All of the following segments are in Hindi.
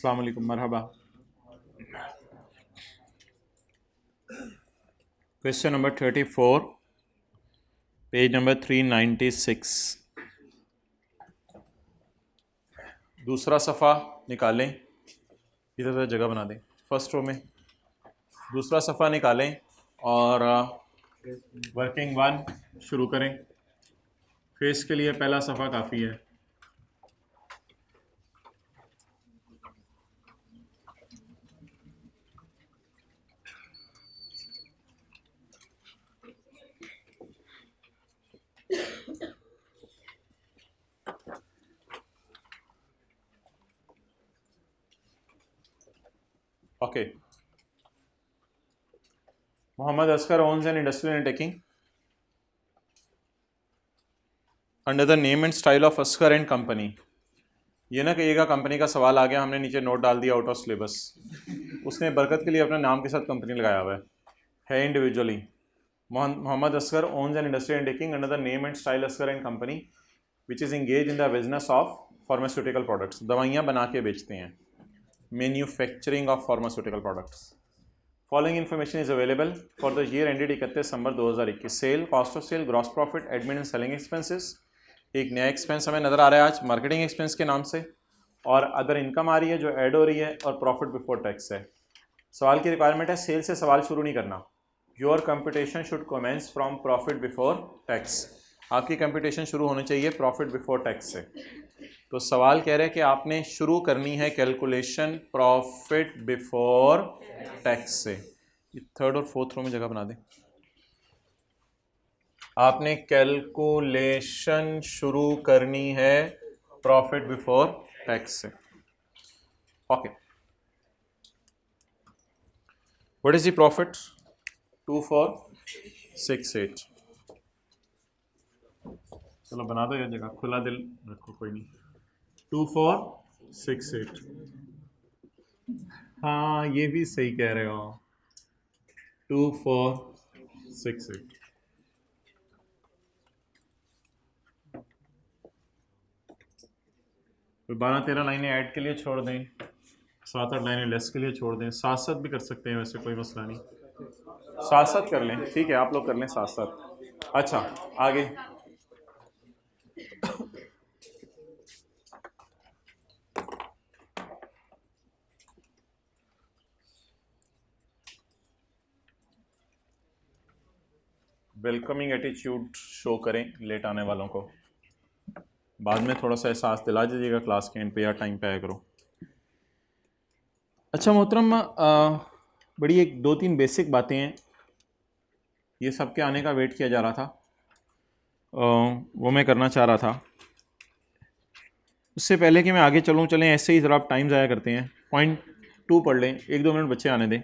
अस्सलाम वालेकुम, मरहबा। Question number 34, page number 396। दूसरा सफ़ा निकालें, इधर से जगह बना दें फर्स्ट रो में। दूसरा सफ़ा निकालें और वर्किंग वन शुरू करें। फेस के लिए पहला सफ़ा काफ़ी है। Okay. Mohammad Askar owns an industrial undertaking under the name and style of Askar and company. ये ना कहिएगा कंपनी का सवाल आ गया, हमने नीचे नोट डाल दिया आउट ऑफ सिलेबस। उसने बरकत के लिए अपने नाम के साथ कंपनी लगाया हुआ है individually. Mohammad Askar owns an industrial undertaking under the name and style Askar and company which is engaged in the business of pharmaceutical products। दवाइयाँ बना के बेचते हैं, manufacturing of pharmaceutical products. Following information is available for the year ended 31 December 2021। Sale, cost of sale, gross profit, admin and selling expenses. एक नया एक्सपेंस हमें नज़र आ रहा है आज मार्केटिंग एक्सपेंस के नाम से, और अदर इनकम आ रही है जो ऐड हो रही है, और प्रॉफिट बिफोर टैक्स है। सवाल की रिक्वायरमेंट है सेल से सवाल शुरू नहीं करना। Your computation should commence from profit before tax. आपकी कंप्यूटेशन शुरू होनी चाहिए प्रॉफिट बिफोर टैक्स से। तो सवाल कह रहे हैं कि आपने शुरू करनी है कैलकुलेशन प्रॉफिट बिफोर टैक्स से। थर्ड और फोर्थ रो में जगह बना दें। आपने कैलकुलेशन शुरू करनी है प्रॉफिट बिफोर टैक्स से। Okay, what is the profit? 2468। चलो बना दो ये जगह, खुला दिल रखो, कोई नहीं। 2468। हाँ ये भी सही कह रहे हो, 2468। तो 12-13 लाइनें ऐड के लिए छोड़ दें, 7-8 लाइनें लेस के लिए छोड़ दें। साथ साथ भी कर सकते हैं, वैसे कोई मसला नहीं, साथ साथ कर लें, ठीक है आप लोग कर लें साथ साथ। अच्छा आगे। वेलकमिंग एटीट्यूड शो करें लेट आने वालों को। बाद में थोड़ा सा एहसास दिला दीजिएगा क्लास के एंड पे, या टाइम पे आया करो। अच्छा मोहतरम, बड़ी एक 2-3 बेसिक बातें हैं, ये सब के आने का वेट किया जा रहा था, वो मैं करना चाह रहा था। उससे पहले कि मैं आगे चलें ऐसे ही ज़रा आप टाइम ज़ाया करते हैं। पॉइंट 2 पढ़ लें, 1-2 मिनट बच्चे आने दें।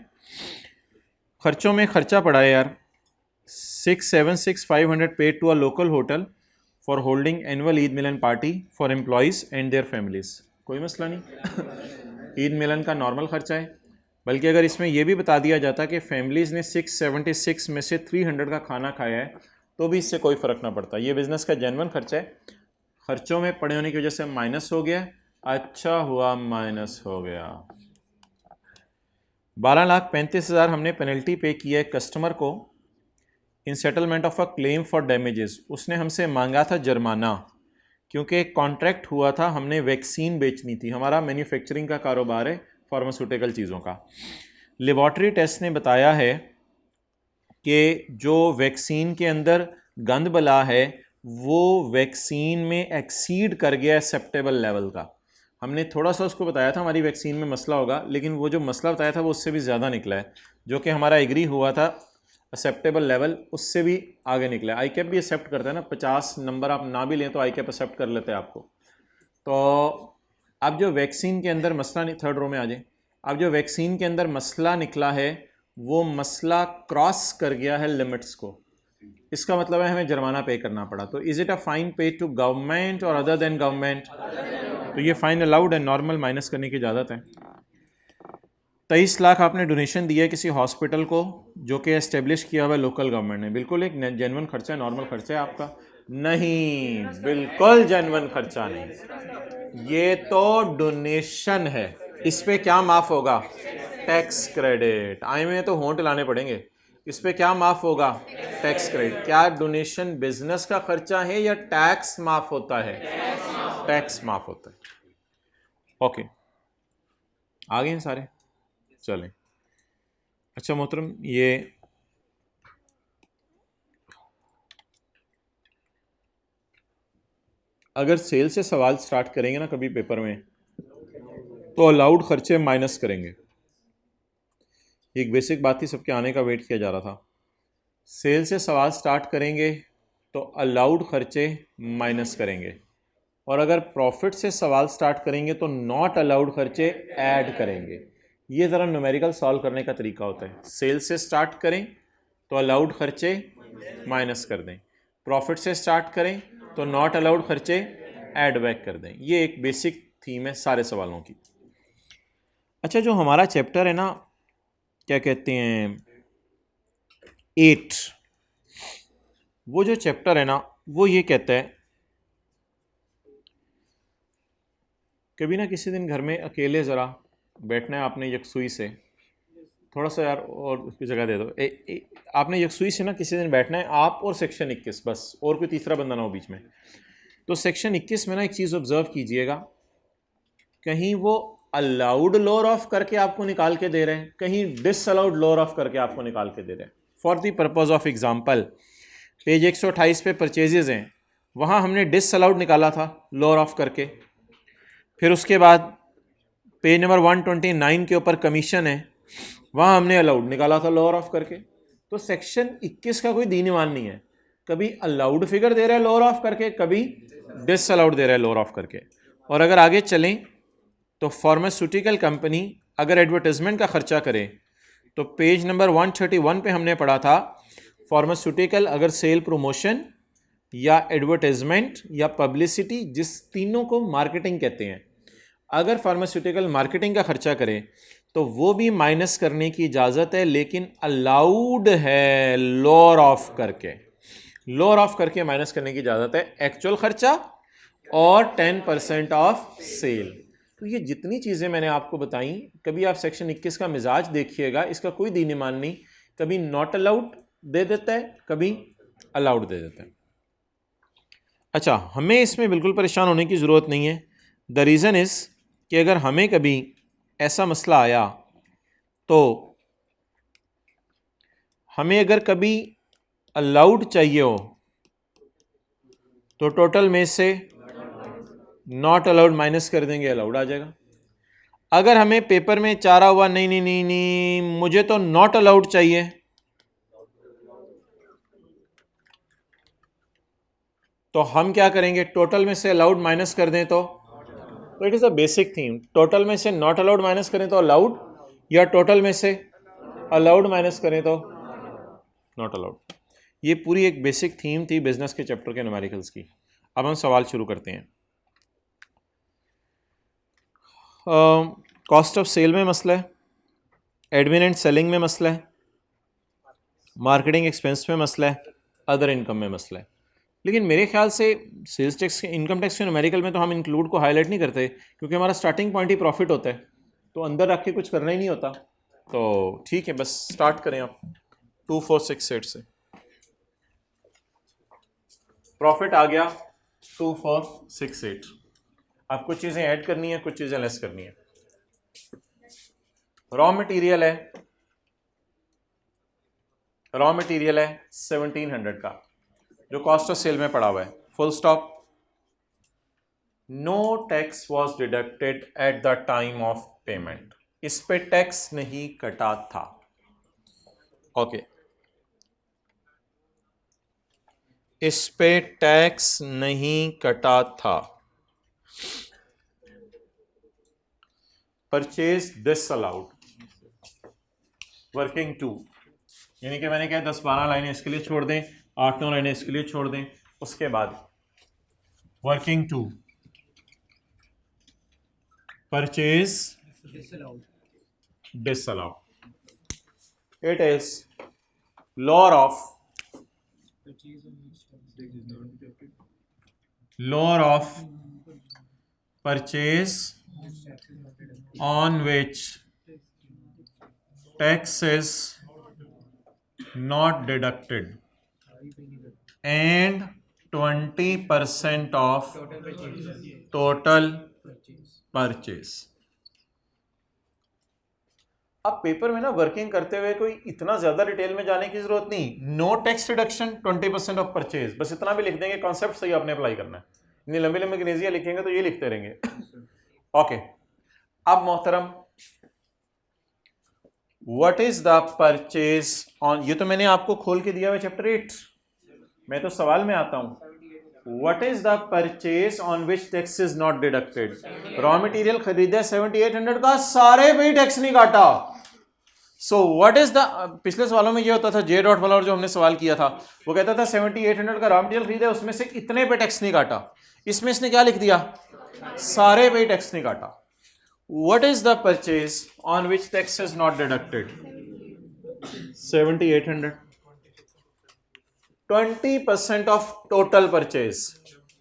खर्चों में खर्चा पड़ा है यार, 676,500 paid to a local hotel for holding annual Eid Milan party for employees and their families. कोई मसला नहीं ईद मिलन का नॉर्मल खर्चा है। बल्कि अगर इसमें यह भी बता दिया जाता कि फैमिलीज़ ने 676 में से 300 का खाना खाया है, तो भी इससे कोई फ़र्क ना पड़ता। ये बिज़नेस का जेन्युइन खर्चा है। खर्चों में पड़े होने की वजह से माइनस हो गया, अच्छा हुआ माइनस हो गया। 12,35,000 हमने पेनल्टी पे की है कस्टमर को in settlement of a claim for damages. उसने हमसे मांगा था जुर्माना, क्योंकि एक कॉन्ट्रैक्ट हुआ था, हमने वैक्सीन बेचनी थी। हमारा मैन्युफैक्चरिंग का कारोबार है फार्मास्यूटिकल चीज़ों का। लेबॉर्ट्री टेस्ट ने बताया है कि जो वैक्सीन के अंदर गंद बला है वो वैक्सीन में एक्सीड कर गया एक्सेप्टेबल लेवल का। हमने थोड़ा सा उसको बताया था हमारी वैक्सीन में मसला होगा, लेकिन वो जो मसला बताया था वो उससे भी ज़्यादा निकला है। जो कि हमारा एग्री हुआ था एक्सेप्टेबल लेवल, उससे भी आगे निकला है। आई कैप भी एक्सेप्ट करता है ना, 50 नंबर आप ना भी लें तो आई कैप एक्सेप्ट कर लेते हैं आपको। तो अब जो वैक्सीन के अंदर मसला, थर्ड रो में आ जाए। अब जो वैक्सीन के अंदर मसला निकला है वो मसला क्रॉस कर गया है लिमिट्स को। इसका मतलब है हमें जुर्माना पे करना पड़ा। तो इज़ इट अ फाइन पे टू गवर्नमेंट और अदर देन गवर्नमेंट? तो ये फाइन अलाउड है, नॉर्मल माइनस करने की इजाज़त है। 23 लाख आपने डोनेशन दिया है किसी हॉस्पिटल को जो कि एस्टेब्लिश किया हुआ है लोकल गवर्नमेंट ने। बिल्कुल एक जेन्युइन खर्चा है, नॉर्मल खर्चा है आपका? नहीं, बिल्कुल जेन्युइन खर्चा नहीं, ये तो डोनेशन है। इस पे क्या माफ होगा? Tax credit. आई में तो होंठ लाने पड़ेंगे। इस पे क्या माफ होगा? Tax credit. क्या डोनेशन बिजनेस का खर्चा है या टैक्स माफ होता है? टैक्स माफ होता है। ओके, आ गए हैं सारे? चलें। अच्छा मोहतरम, ये अगर सेल से सवाल स्टार्ट करेंगे ना कभी पेपर में, तो अलाउड खर्चे माइनस करेंगे। एक बेसिक बात थी, सबके आने का वेट किया जा रहा था। सेल से सवाल स्टार्ट करेंगे तो अलाउड खर्चे माइनस करेंगे, और अगर प्रॉफिट से सवाल स्टार्ट करेंगे तो नॉट अलाउड खर्चे ऐड करेंगे। ये ज़रा न्यूमेरिकल सॉल्व करने का तरीका होता है। सेल से स्टार्ट करें तो अलाउड खर्चे माइनस कर दें, प्रॉफिट से स्टार्ट करें तो नॉट अलाउड खर्चे ऐड बैक कर दें। ये एक बेसिक थीम है सारे सवालों की। अच्छा, जो हमारा चैप्टर है ना, क्या कहते हैं, 8, वो जो चैप्टर है ना, वो ये कहता है कभी ना किसी दिन घर में अकेले ज़रा बैठना है आपने यकसुई से, थोड़ा सा यार और उसकी जगह दे दो। आपने यकसुई से ना किसी दिन बैठना है, आप और सेक्शन 21, बस, और कोई तीसरा बंदा ना हो बीच में। तो सेक्शन 21 में ना एक चीज़ ऑब्जर्व कीजिएगा, कहीं वो अलाउड लोअर ऑफ करके आपको निकाल के दे रहे हैं, कहीं डिसअलाउड लोअर ऑफ करके आपको निकाल के दे रहे हैं। For the purpose of example, page 128 पे परचेजेज हैं, वहाँ हमने डिसअलाउड निकाला था लोअर ऑफ करके। फिर उसके बाद पेज नंबर 129 के ऊपर कमीशन है, वहाँ हमने अलाउड निकाला था लोअर ऑफ करके। तो सेक्शन 21 का कोई दीन ईमान नहीं है, कभी अलाउड फिगर दे रहा है लोअर ऑफ करके, कभी डिसअलाउड दे रहा है लोअर ऑफ करके। और अगर आगे चलें तो फार्मास्यूटिकल कंपनी अगर एडवर्टाइजमेंट का खर्चा करे, तो पेज नंबर 131 पे हमने पढ़ा था, फार्मास्यूटिकल अगर सेल प्रमोशन या एडवर्टाइजमेंट या पब्लिसिटी, जिस तीनों को मार्केटिंग कहते हैं, अगर फार्मास्यूटिकल मार्केटिंग का खर्चा करे तो वो भी माइनस करने की इजाज़त है, लेकिन अलाउड है लोअर ऑफ करके। लोअर ऑफ करके माइनस करने की इजाज़त है, एक्चुअल खर्चा और 10% ऑफ सेल। तो ये जितनी चीज़ें मैंने आपको बताई, कभी आप सेक्शन 21 का मिजाज देखिएगा, इसका कोई दीन ईमान नहीं, कभी नॉट अलाउड दे देता है, कभी अलाउड दे देता है। अच्छा, हमें इसमें बिल्कुल परेशान होने की ज़रूरत नहीं है। द रीज़न इज़ कि अगर हमें कभी ऐसा मसला आया, तो हमें अगर कभी अलाउड चाहिए हो तो टोटल में से नॉट अलाउड माइनस कर देंगे, अलाउड आ जाएगा। अगर हमें पेपर में चारा हुआ नहीं नहीं नहीं नहीं मुझे तो नॉट अलाउड चाहिए, तो हम क्या करेंगे, टोटल में से अलाउड माइनस कर दें तो it is a basic theme. Total में से नॉट अलाउड माइनस करें तो अलाउड, या टोटल में से अलाउड माइनस करें तो नॉट अलाउड। ये पूरी एक बेसिक थीम थी बिजनेस के चैप्टर के न्यूमेरिकल्स की। अब हम सवाल शुरू करते हैं। कॉस्ट ऑफ सेल में मसला है, एडमिन एंड सेलिंग में मसला है, मार्केटिंग एक्सपेंस में मसला है, अदर इनकम में मसला है। लेकिन मेरे ख्याल से सेल्स टैक्स, इनकम टैक्स के न्यूमेरिकल में तो हम इंक्लूड को हाईलाइट नहीं करते, क्योंकि हमारा स्टार्टिंग पॉइंट ही प्रॉफिट होता है, तो अंदर रख के कुछ करना ही नहीं होता। तो ठीक है, बस स्टार्ट करें आप 2468 से। प्रॉफिट आ गया 2468। अब कुछ चीज़ें ऐड करनी है, कुछ चीज़ें लेस करनी है। रॉ मटेरियल है, 1700 का, जो कॉस्ट ऑफ सेल में पड़ा हुआ है, full stop. No tax was deducted at the time of payment, इस पे टैक्स नहीं कटा था। ओके, इस पे टैक्स नहीं कटा था। परचेज डिसअलाउड, वर्किंग 2, यानी कि मैंने कहा 10-12 लाइनें इसके लिए छोड़ दें, 8-9 लाइनें इसके लिए छोड़ दें। उसके बाद working 2, purchase disallowed, it is lower of purchase on which tax is not deducted and 20% of total purchase. अब पेपर में ना वर्किंग करते हुए कोई इतना ज्यादा डिटेल में जाने की जरूरत नहीं। No tax reduction 20% of purchase, बस इतना भी लिख देंगे, कॉन्सेप्ट सही आपने अप्लाई करना है। इतनी लंबी लंबी अंग्रेजियां लिखेंगे तो ये लिखते रहेंगे। ओके, अब मोहतरम, what is the purchase on, ये तो मैंने आपको खोल के दिया हुआ चैप्टर 8, मैं तो सवाल में आता हूं। What is the purchase on which tax is not deducted? Raw material खरीदा 7800 का, सारे पे टैक्स नहीं काटा। So what is the, पिछले सवालों में ये होता था, जे डॉट वाला और जो हमने सवाल किया था वो कहता था 7800 का रॉ मटेरियल खरीदा, उसमें से इतने पे टैक्स नहीं काटा। इसमें इसने क्या लिख दिया, सारे पे टैक्स नहीं काटा। What is the purchase on which tax is not deducted? 7800, 20% of total purchase,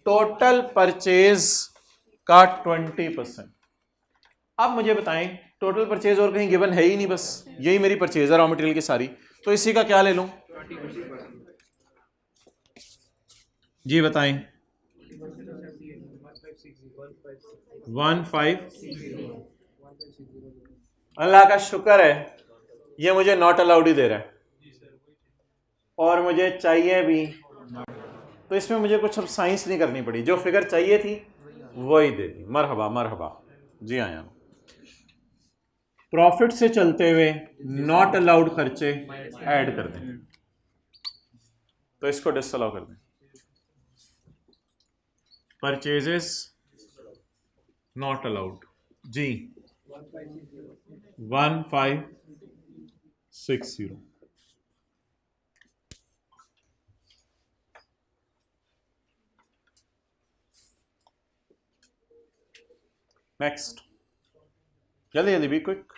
total purchase का 20%। अब मुझे बताएं, टोटल परचेज और कहीं गिवन है ही नहीं, बस यही मेरी परचेज है रॉ मटेरियल की सारी, तो इसी का क्या ले लूं जी बताएं। 1560, अल्लाह का शुक्र है ये मुझे नॉट अलाउड ही दे रहा है और मुझे चाहिए भी, तो इसमें मुझे कुछ अब साइंस नहीं करनी पड़ी, जो फिगर चाहिए थी वही दे दी। मरहबा मरहबा जी आया। प्रॉफिट से चलते हुए नॉट अलाउड खर्चे ऐड कर दें, तो इसको डिसअलाउ कर दें। परचेजेस नॉट अलाउड जी 1560। नेक्स्ट, जल्दी जल्दी be quick.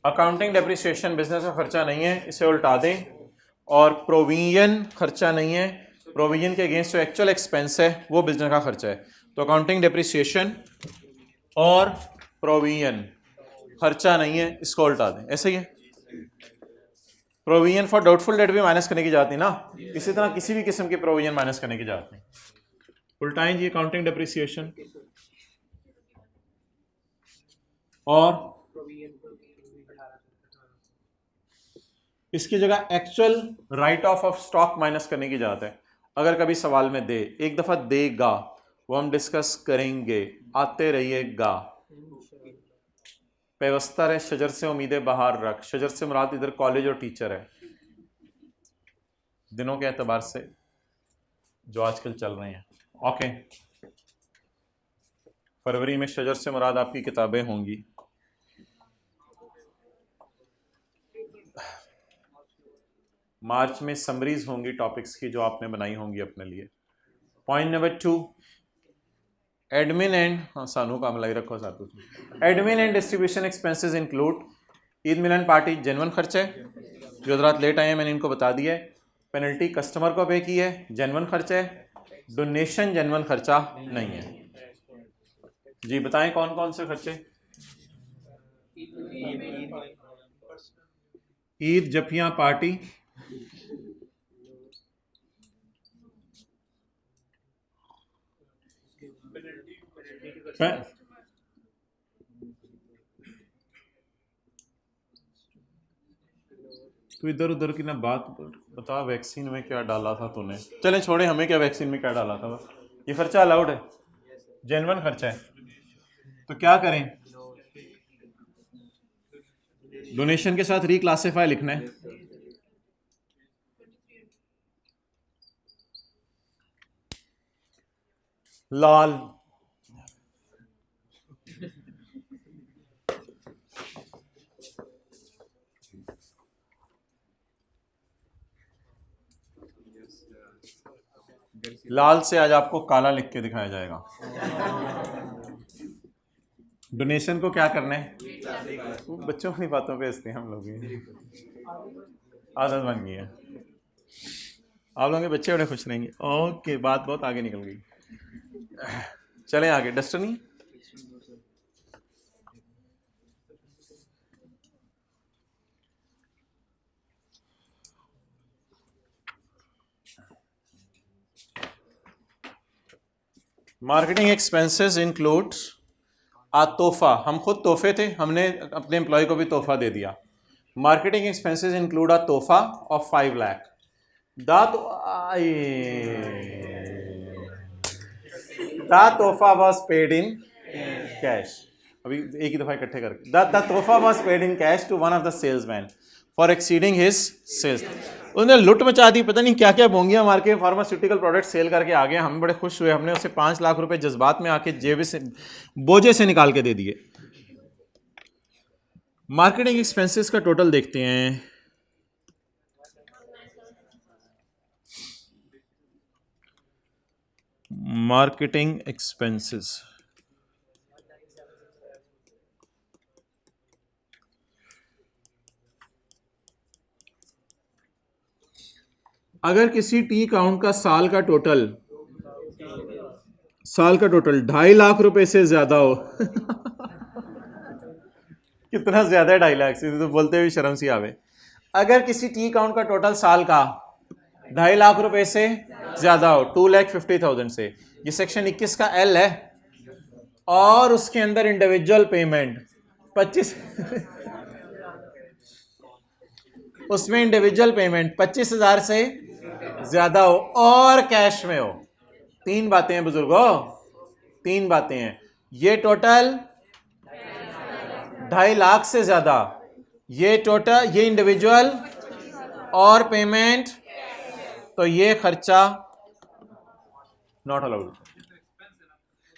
Accounting depreciation business का खर्चा नहीं है, इसे उल्टा दें। और प्रोविजन खर्चा नहीं है, प्रोविजन के अगेंस्ट जो एक्चुअल एक्सपेंस है वो बिजनेस का खर्चा है। तो अकाउंटिंग डेप्रिसिएशन और प्रोविजन खर्चा नहीं है, इसको उल्टा दें। ऐसे ही है, प्रोविजन फॉर डाउटफुल डेट भी माइनस करने की जाती ना, इसी तरह किसी भी किस्म की प्रोविजन माइनस करने की जाती है। उल्टाएं जी अकाउंटिंग डेप्रिसिएशन और इसकी जगह actual right of stock minus करने की जाता है। अगर कभी सवाल में दे, एक दफा देगा, वो हम डिस्कस करेंगे, आते रहिएगा। पेवस्ता है शजर से उम्मीदें बाहर रख, शजर से मुराद इधर कॉलेज और टीचर है, दिनों के एतबार से जो आजकल चल रहे हैं। ओके, फरवरी में शजर से मुराद आपकी किताबें होंगी। मार्च में समरीज होंगी टॉपिक्स की जो आपने बनाई होंगी अपने लिए। पॉइंट नंबर 2, एडमिन एंड, हाँ सानू का मलाई रखो साथ में। Admin and distribution expenses include Eid Milan party genuine खर्चे, जो हजरात लेट आए हैं मैंने इनको बता दिया है। पेनल्टी कस्टमर को पे की है, जेन्युइन खर्चा है। डोनेशन जेन्युइन खर्चा नहीं है। जी बताएं कौन कौन से खर्चे। ईद जफियां पार्टी, तो इधर उधर की ना बात बता, वैक्सीन में क्या डाला था तूने। चलें छोड़े, हमें क्या वैक्सीन में क्या डाला था, बस ये खर्चा अलाउड है, जेन्युइन खर्चा है। तो क्या करें, डोनेशन के साथ रिक्लासिफाई लिखना है। लाल लाल से आज आपको काला लिख के दिखाया जाएगा। डोनेशन को क्या करना है, बच्चों की बातों पे हंसते हैं हम लोग, आदत बन गई है। आप लोगों के बच्चे बड़े खुश रहेंगे। ओके, बात बहुत आगे निकल गई। चलें आगे, डस्टर नहीं मार्केटिंग एक्सपेंसेस इंक्लूड आ तोहफा, हम खुद तोहफे थे, हमने अपने एम्प्लॉय को भी तोहफा दे दिया। मार्केटिंग एक्सपेंसेस इंक्लूड आ तोहफा ऑफ 5 लाख। द तोहफा वाज पेड इन कैश। अभी एक ही दफा इकट्ठे करके, द तोहफा was paid in cash to one of the salesman for exceeding his sales. उन्होंने लुट मचा दी, पता नहीं क्या क्या बोंगियां मार के फार्मास्यूटिकल प्रोडक्ट सेल करके आ गए। हम बड़े खुश हुए, हमने उसे 5 लाख रुपए जज्बात में आके जेब से बोझे से निकाल के दे दिए। मार्केटिंग एक्सपेंसेस का टोटल देखते हैं। मार्केटिंग एक्सपेंसेस अगर किसी टी काउंट का साल का टोटल 2.5 लाख रुपए से ज्यादा हो कितना ज्यादा है 2.5 लाख से, तो बोलते हुए शर्म सी आवे। अगर किसी टी काउंट का टोटल साल का 2.5 लाख रुपए से ज्यादा हो, 2,50,000 से, ये सेक्शन 21 का एल है, और उसके अंदर इंडिविजुअल पेमेंट 25 उसमें इंडिविजुअल पेमेंट 25,000 से ज्यादा हो और कैश में हो। 3 बातें हैं बुजुर्गों, 3 बातें हैं। ये टोटल 2.5 लाख से ज्यादा, ये टोटल, ये इंडिविजुअल और पेमेंट, तो ये खर्चा नॉट अलाउड।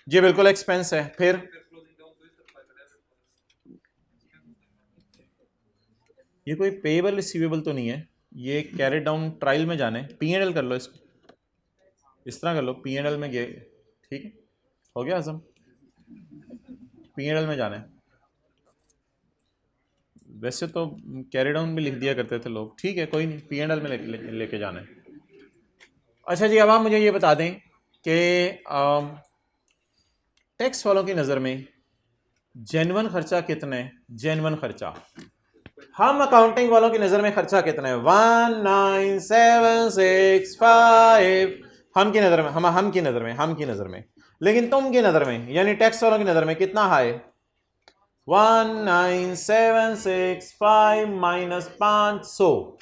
ये बिल्कुल एक्सपेंस है। फिर ये कोई पेएबल रिसीवेबल तो नहीं है, ये कैरेट डाउन ट्रायल में जाने। P&L कर लो इसको, इस तरह कर लो, P&L में गए, ठीक है, हो गया आजम, P&L में जाना है। वैसे तो कैरेट डाउन भी लिख दिया करते थे लोग, ठीक है कोई नहीं, P&L में लेके जाना है। अच्छा जी, अब आप मुझे ये बता दें कि टैक्स वालों की नज़र में जेन्युइन खर्चा कितना है? जेन्युइन खर्चा हम अकाउंटिंग वालों की नजर में खर्चा कितना है? 19765 हम की नजर में, हम की नजर में, लेकिन तुम की नजर में यानी टैक्स वालों की नजर में कितना है? 19765 माइनस 500।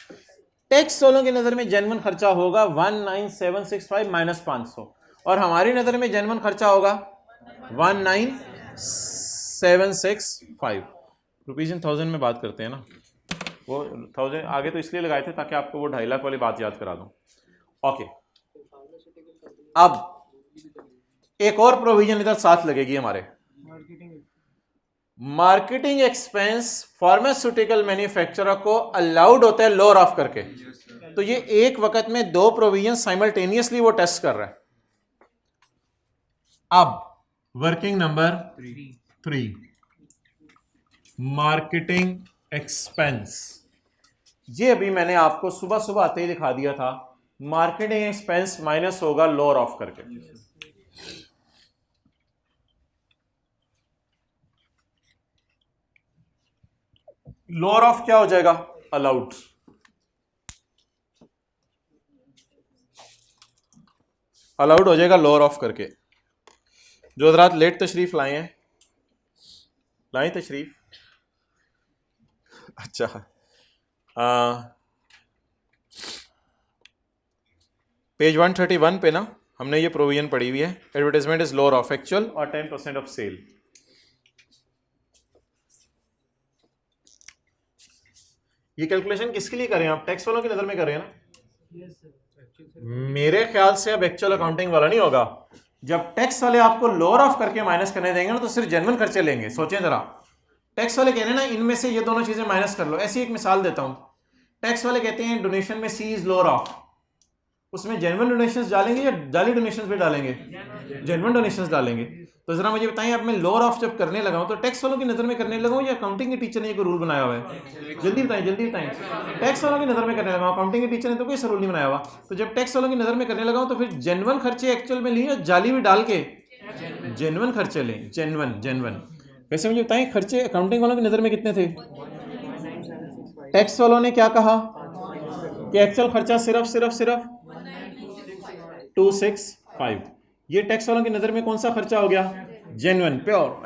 टैक्स वालों की नजर में जेन्युइन खर्चा होगा 19765 माइनस 500, और हमारी नजर में जेन्युइन खर्चा होगा 19765। रुपीज इन थाउजेंड में बात करते हैं ना, वो 1000 आगे तो इसलिए लगाए थे ताकि आपको वो 2.5 लाख वाली बात याद करा दूं। ओके, अब एक और प्रोविजन इधर साथ लगेगी हमारे। मार्केटिंग एक्सपेंस फार्मास्यूटिकल मैन्युफैक्चरर को अलाउड होता है लोअर ऑफ करके, तो ये एक वक्त में 2 प्रोविजन साइमल्टेनियसली वो टेस्ट कर रहा है। अब वर्किंग नंबर 3, मार्केटिंग एक्सपेंस। ये अभी मैंने आपको सुबह सुबह आते ही दिखा दिया था। मार्केटिंग एक्सपेंस माइनस होगा लोअर ऑफ करके। लोअर ऑफ क्या हो जाएगा? अलाउड। अलाउड हो जाएगा लोअर ऑफ करके। जो हज़रात लेट तशरीफ लाए हैं, लाएं तशरीफ। अच्छा, पेज 131 पे ना हमने ये प्रोविजन पढ़ी हुई है, advertisement is lower of actual और 10% ऑफ सेल। ये कैलकुलेशन किसके लिए करें आप? टैक्स वालों की नजर में करें ना? मेरे ख्याल से अब एक्चुअल अकाउंटिंग वाला नहीं होगा। जब टैक्स वाले आपको लोअर ऑफ करके माइनस करने देंगे ना, तो सिर्फ जेन्युइन खर्चे लेंगे। सोचें जरा, टैक्स वाले कह रहे हैं ना इनमें से ये दोनों चीजें माइनस कर लो। ऐसी एक मिसाल देता हूं, टैक्स वाले कहते हैं डोनेशन में सी इज लोअर ऑफ, उसमें जेन्युइन डोनेशंस डालेंगे या जाली डोनेशंस भी डालेंगे? जेन्युइन डोनेशंस डालेंगे। तो जरा मुझे बताएं, अब मैं लोअर ऑफ जब करने लगा हूं तो टैक्स वालों की नजर में करने लगा हूं या अकाउंटिंग के टीचर ने कोई रूल बनाया हुआ है? जल्दी बताएं, जल्दी बताएं। टैक्स वालों की नजर में करने लगा हूं, अकाउंटिंग के टीचर ने तो कोई रूल नहीं बनाया हुआ। तो जब टैक्स वालों की नजर में करने लगा हूं तो फिर जेन्युइन खर्चे एक्चुअल में लिए, जाली भी डाल के जेन्युइन खर्चे लें, जेन्युइन। वैसे मुझे बताएं खर्चे अकाउंटिंग वालों की नज़र में कितने थे? टैक्स वालों ने क्या कहा कि एक्चुअल खर्चा सिर्फ 265। ये टैक्स वालों की नज़र में कौन सा खर्चा हो गया? जेन्युइन, प्योर,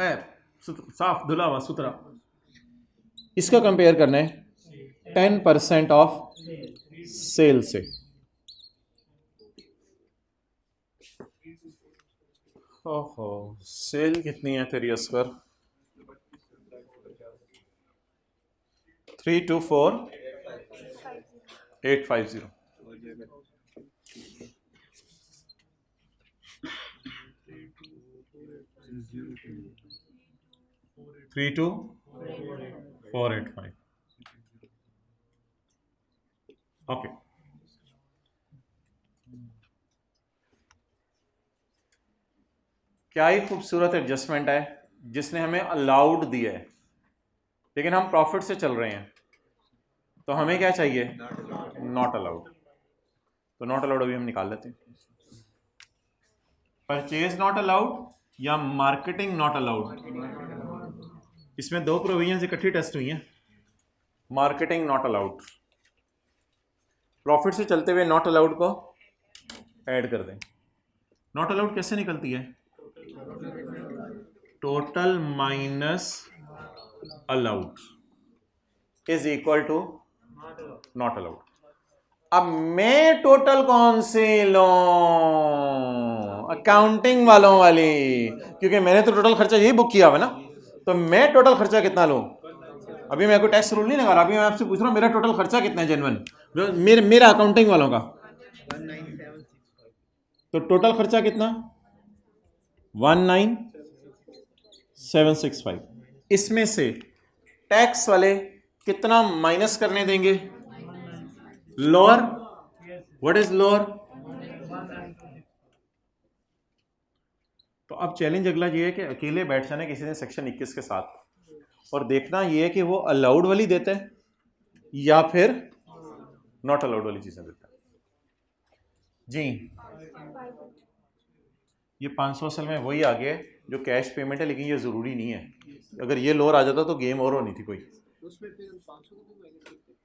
साफ धुला हुआ सुथरा। इसका कंपेयर करना है 10% ऑफ सेल से। ओहो, सेल कितनी है तेरी असगर? 324850। 32485। ओके, क्या ही खूबसूरत एडजस्टमेंट है जिसने हमें अलाउड दिया है, लेकिन हम प्रॉफिट से चल रहे हैं, तो हमें क्या चाहिए? Not allowed. तो नॉट अलाउड अभी हम निकाल लेते हैं। परचेज नॉट अलाउड या मार्केटिंग नॉट अलाउड? इसमें दो प्रोविजंस इकट्ठी टेस्ट हुई हैं। मार्केटिंग नॉट अलाउड, प्रॉफिट से चलते हुए नॉट अलाउड को ऐड कर दें। नॉट अलाउड कैसे निकलती है? Total minus allowed is equal to not allowed. अब मैं टोटल कौन सी लूं? अकाउंटिंग वालों वाली, क्योंकि मैंने तो टोटल खर्चा यही बुक किया हुआ है ना, तो मैं टोटल खर्चा कितना लूं? अभी मैं कोई टैक्स रूल नहीं लगा रहा, अभी मैं आपसे पूछ रहा हूं मेरा टोटल खर्चा कितना है जेन्युइन, मेरा अकाउंटिंग वालों का। तो टोटल खर्चा कितना? 19765। इसमें से टैक्स वाले कितना माइनस करने देंगे? लोअर। What is lower? तो अब चैलेंज अगला ये है कि अकेले बैठ जाना किसी दिन सेक्शन 21 के साथ और देखना ये है कि वो अलाउड वाली देता है या फिर नॉट अलाउड वाली चीजें देता है। जी, ये 500 असल में वही आ गया जो कैश पेमेंट है, लेकिन ये जरूरी नहीं है। अगर ये लोअर आ जाता तो गेम और होनी थी कोई। उसमें फिर 500 को भी माइनस करते हैं।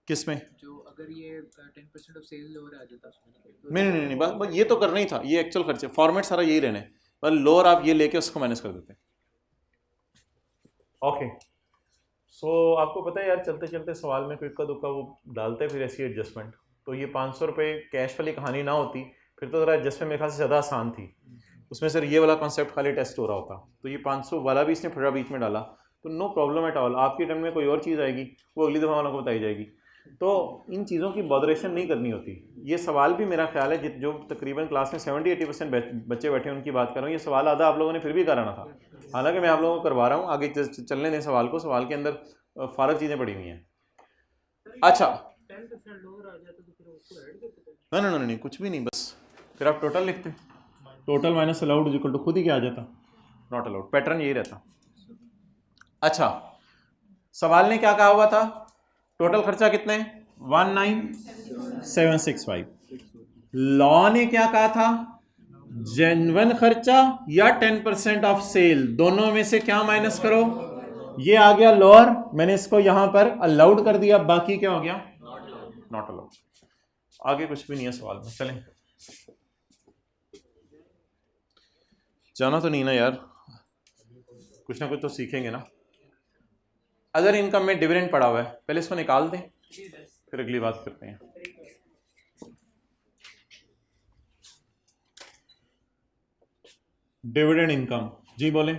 किस में? जो अगर ये 10% ऑफ सेल लोअर आ जाता उसमें तो नहीं, बस ये तो करना ही था, ये एक्चुअल खर्चे फॉर्मेट सारा यही रहने, पर लोअर आप ये लेके उसको माइनस कर देते। ओके, सो आपको पता है यार, चलते चलते सवाल में कोई इक्का दुक्का वो डालते फिर ऐसी एडजस्टमेंट, तो ये 500 रुपये कैश वाली कहानी ना होती फिर तो ज़रा एडजस्टमेंट मेरे ख्याल से ज़्यादा आसान थी। उसमें सर ये वाला कॉन्सेप्ट खाली टेस्ट हो रहा होता, तो ये 500 वाला भी इसने थोड़ा बीच में डाला, तो नो प्रॉब्लम एट ऑल। आपकी टर्म में कोई और चीज़ आएगी वो अगली दफ़ा वालों को बताई जाएगी, तो इन चीज़ों की बॉदरेशन नहीं करनी होती। ये सवाल भी मेरा ख्याल है जो तकरीबन क्लास में 70-80% बच्चे बैठे हैं उनकी बात कर रहा हूँ, ये सवाल आधा आप लोगों ने फिर भी कराना था, हालांकि मैं आप लोगों को करवा रहा हूँ, आगे चलने दें सवाल को। सवाल के अंदर फारग चीज़ें पड़ी हुई हैं। अच्छा, नहीं, कुछ भी नहीं, बस फिर आप टोटल लिखते, total minus allowed equal to खुद ही क्या आ जाता? Not allowed. पैटर्न यही रहता। अच्छा, सवाल ने क्या कहा हुआ था? टोटल खर्चा कितने? 19765। लॉ ने क्या कहा था? जेन्युइन खर्चा या 10% ऑफ सेल, दोनों में से क्या माइनस करो? ये आ गया लोअर, मैंने इसको यहां पर अलाउड कर दिया, बाकी क्या हो गया? Not allowed. आगे कुछ भी नहीं है सवाल में, चलें। जाना तो नहीं ना यार, कुछ ना कुछ तो सीखेंगे ना। अदर इनकम में डिविडेंड पड़ा हुआ है, पहले इसको निकाल दें फिर अगली बात करते हैं। डिविडेंड इनकम, जी बोले।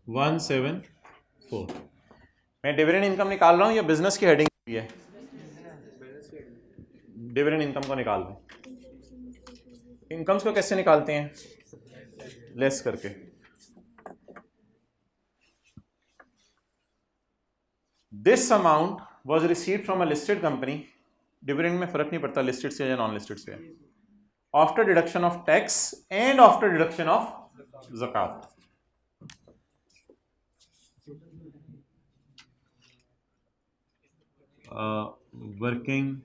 174। मैं डिविडेंड इनकम निकाल रहा हूं या बिजनेस की हेडिंग है? डिविडेंड इनकम को निकाल दें। इनकम्स को कैसे निकालते हैं? लेस करके। This amount was received from a listed company, dividend में फर्क नहीं पड़ता लिस्टेड से या नॉन लिस्टेड से, after deduction of tax and after deduction of ज़कात। Working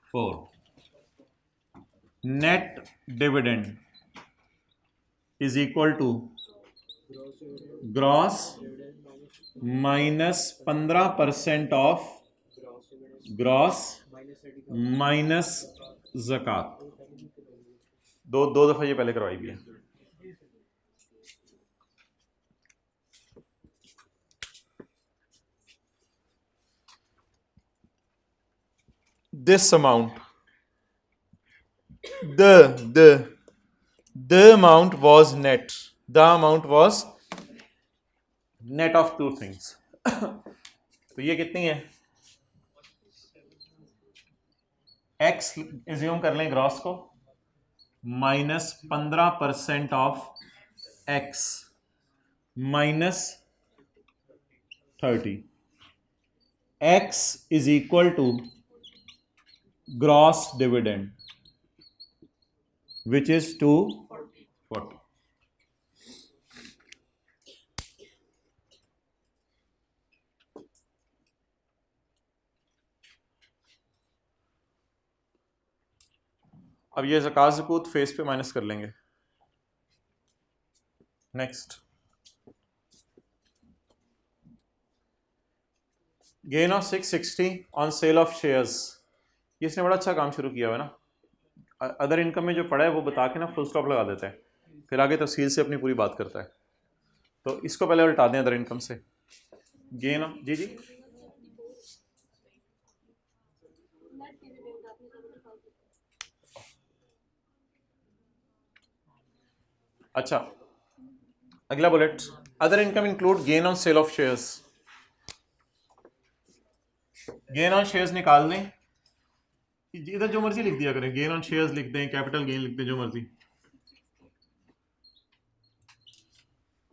for net dividend is equal to gross minus 15% of gross minus ज़कात। दो दफा ये पहले करवाई भी है। This amount, the amount was net. The amount was net of two things. तो ये कितनी है? x एज्यूम कर लें ग्रॉस को, minus 15% of x minus 30, x is equal to gross dividend which is 240. अब ये ज़कात ज़कूत फेस पे माइनस कर लेंगे। Next, gain of 660 on sale of shares. ये इसने बड़ा अच्छा काम शुरू किया हुआ है ना। अदर इनकम में जो पड़ा है वो बता के ना फुल स्टॉप लगा देता है, फिर आगे तफसील से अपनी पूरी बात करता है। तो इसको पहले उल्टा दें अदर इनकम से। गेन ऑफ जी जी अच्छा, अगला bullet, other income include gain on sale of shares. Gain on shares निकाल दें, इधर जो मर्जी लिख दिया करें, गेन ऑन शेयर्स लिख दें, कैपिटल गेन लिख दें, जो मर्जी।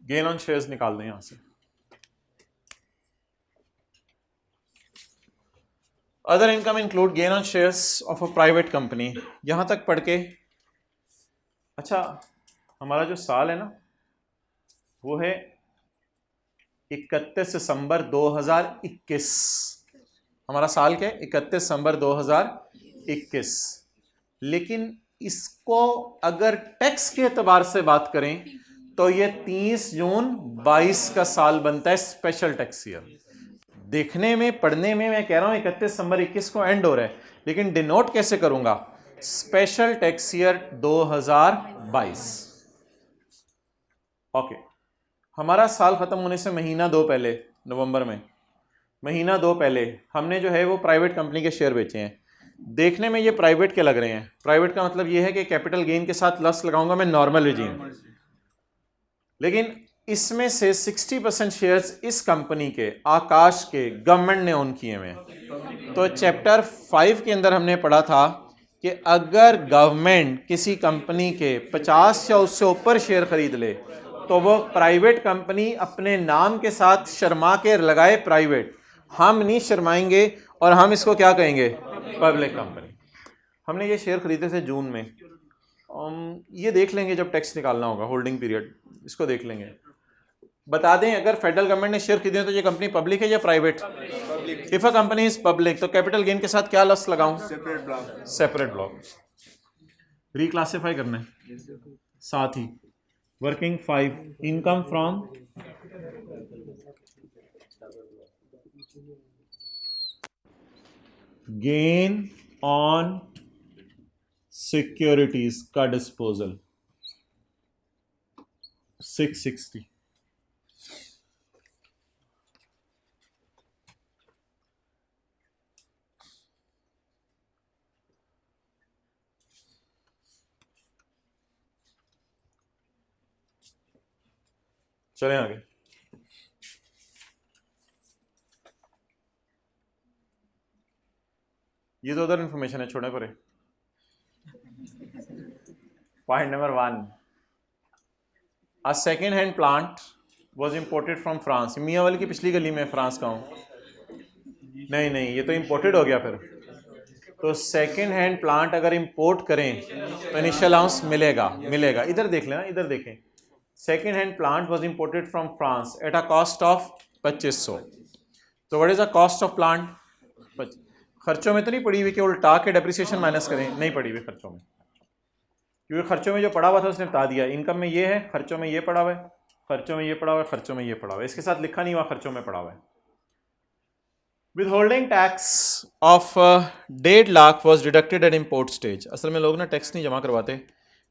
गेन ऑन शेयर्स निकाल दें यहां से। Other income include gain on shares of a private company. यहां तक पढ़ के अच्छा, हमारा जो साल है ना वो है 31 दिसंबर 2021। हमारा साल क्या है? 31 दिसंबर 2021। लेकिन इसको अगर टैक्स के एतबार से बात करें तो ये 30 जून 22 का साल बनता है, स्पेशल टैक्स ईयर। देखने में, पढ़ने में मैं कह रहा हूं 31 दिसंबर 21 को एंड हो रहा है, लेकिन डिनोट कैसे करूंगा? Special tax year 2022। ओके, हमारा साल खत्म होने से महीना दो पहले, नवंबर में महीना दो पहले हमने जो है वो प्राइवेट कंपनी के शेयर बेचे हैं। देखने में ये प्राइवेट के लग रहे हैं। प्राइवेट का मतलब ये है कि कैपिटल गेन के साथ लॉस लगाऊंगा मैं नॉर्मल रिजीम, लेकिन इसमें से 60% शेयर्स इस कंपनी के, आकाश के, गवर्नमेंट ने ओन किए हुए हैं। तो चैप्टर 5 के अंदर हमने पढ़ा था कि अगर गवर्नमेंट किसी कंपनी के 50 या उससे ऊपर शेयर खरीद ले तो वो प्राइवेट कंपनी अपने नाम के साथ शर्मा के लगाए प्राइवेट, हम नहीं शर्माएंगे और हम इसको क्या कहेंगे? Public company. हमने ये शेयर खरीदे थे जून में। ये देख लेंगे जब टैक्स निकालना होगा, होल्डिंग पीरियड, इसको देख लेंगे। बता दें अगर फेडरल गवर्नमेंट ने शेयर खरीदे तो ये कंपनी पब्लिक है या private? If a company is public तो कैपिटल गेन के साथ क्या लॉस लगाऊं? Separate block. रिक्लासिफाई करना है। साथ ही working 5, income from gain on securities का डिस्पोजल 660। चलें आगे। ये तो उधर इंफॉर्मेशन है, छोड़े परे। Point number 1, a second hand plant was imported from France. मियाँ वाली की पिछली गली में फ्रांस का हूँ। नहीं, ये तो इम्पोर्टेड हो गया फिर। तो सेकेंड हैंड प्लांट अगर इंपोर्ट करें तो इनिशियल अलाउंस मिलेगा। इधर देख लेना, इधर देखें। Second hand plant was imported from France at a cost of 2500। तो what is the cost of plant? खर्चों में तो नहीं पड़ी हुई कि उल्टा के डेप्रिसिएशन माइनस करें, नहीं पड़ी हुई खर्चों में। क्योंकि खर्चों में जो पड़ा हुआ था उसने बता दिया, इनकम में ये है, खर्चों में ये पड़ा हुआ है, खर्चों में ये पड़ा हुआ है, खर्चों में ये पड़ा हुआ है, इसके साथ लिखा नहीं हुआ खर्चों में पड़ा हुआ है। Withholding tax of 1.5 lakh was deducted eight import stage. असल में लोग ना टैक्स नहीं जमा करवाते,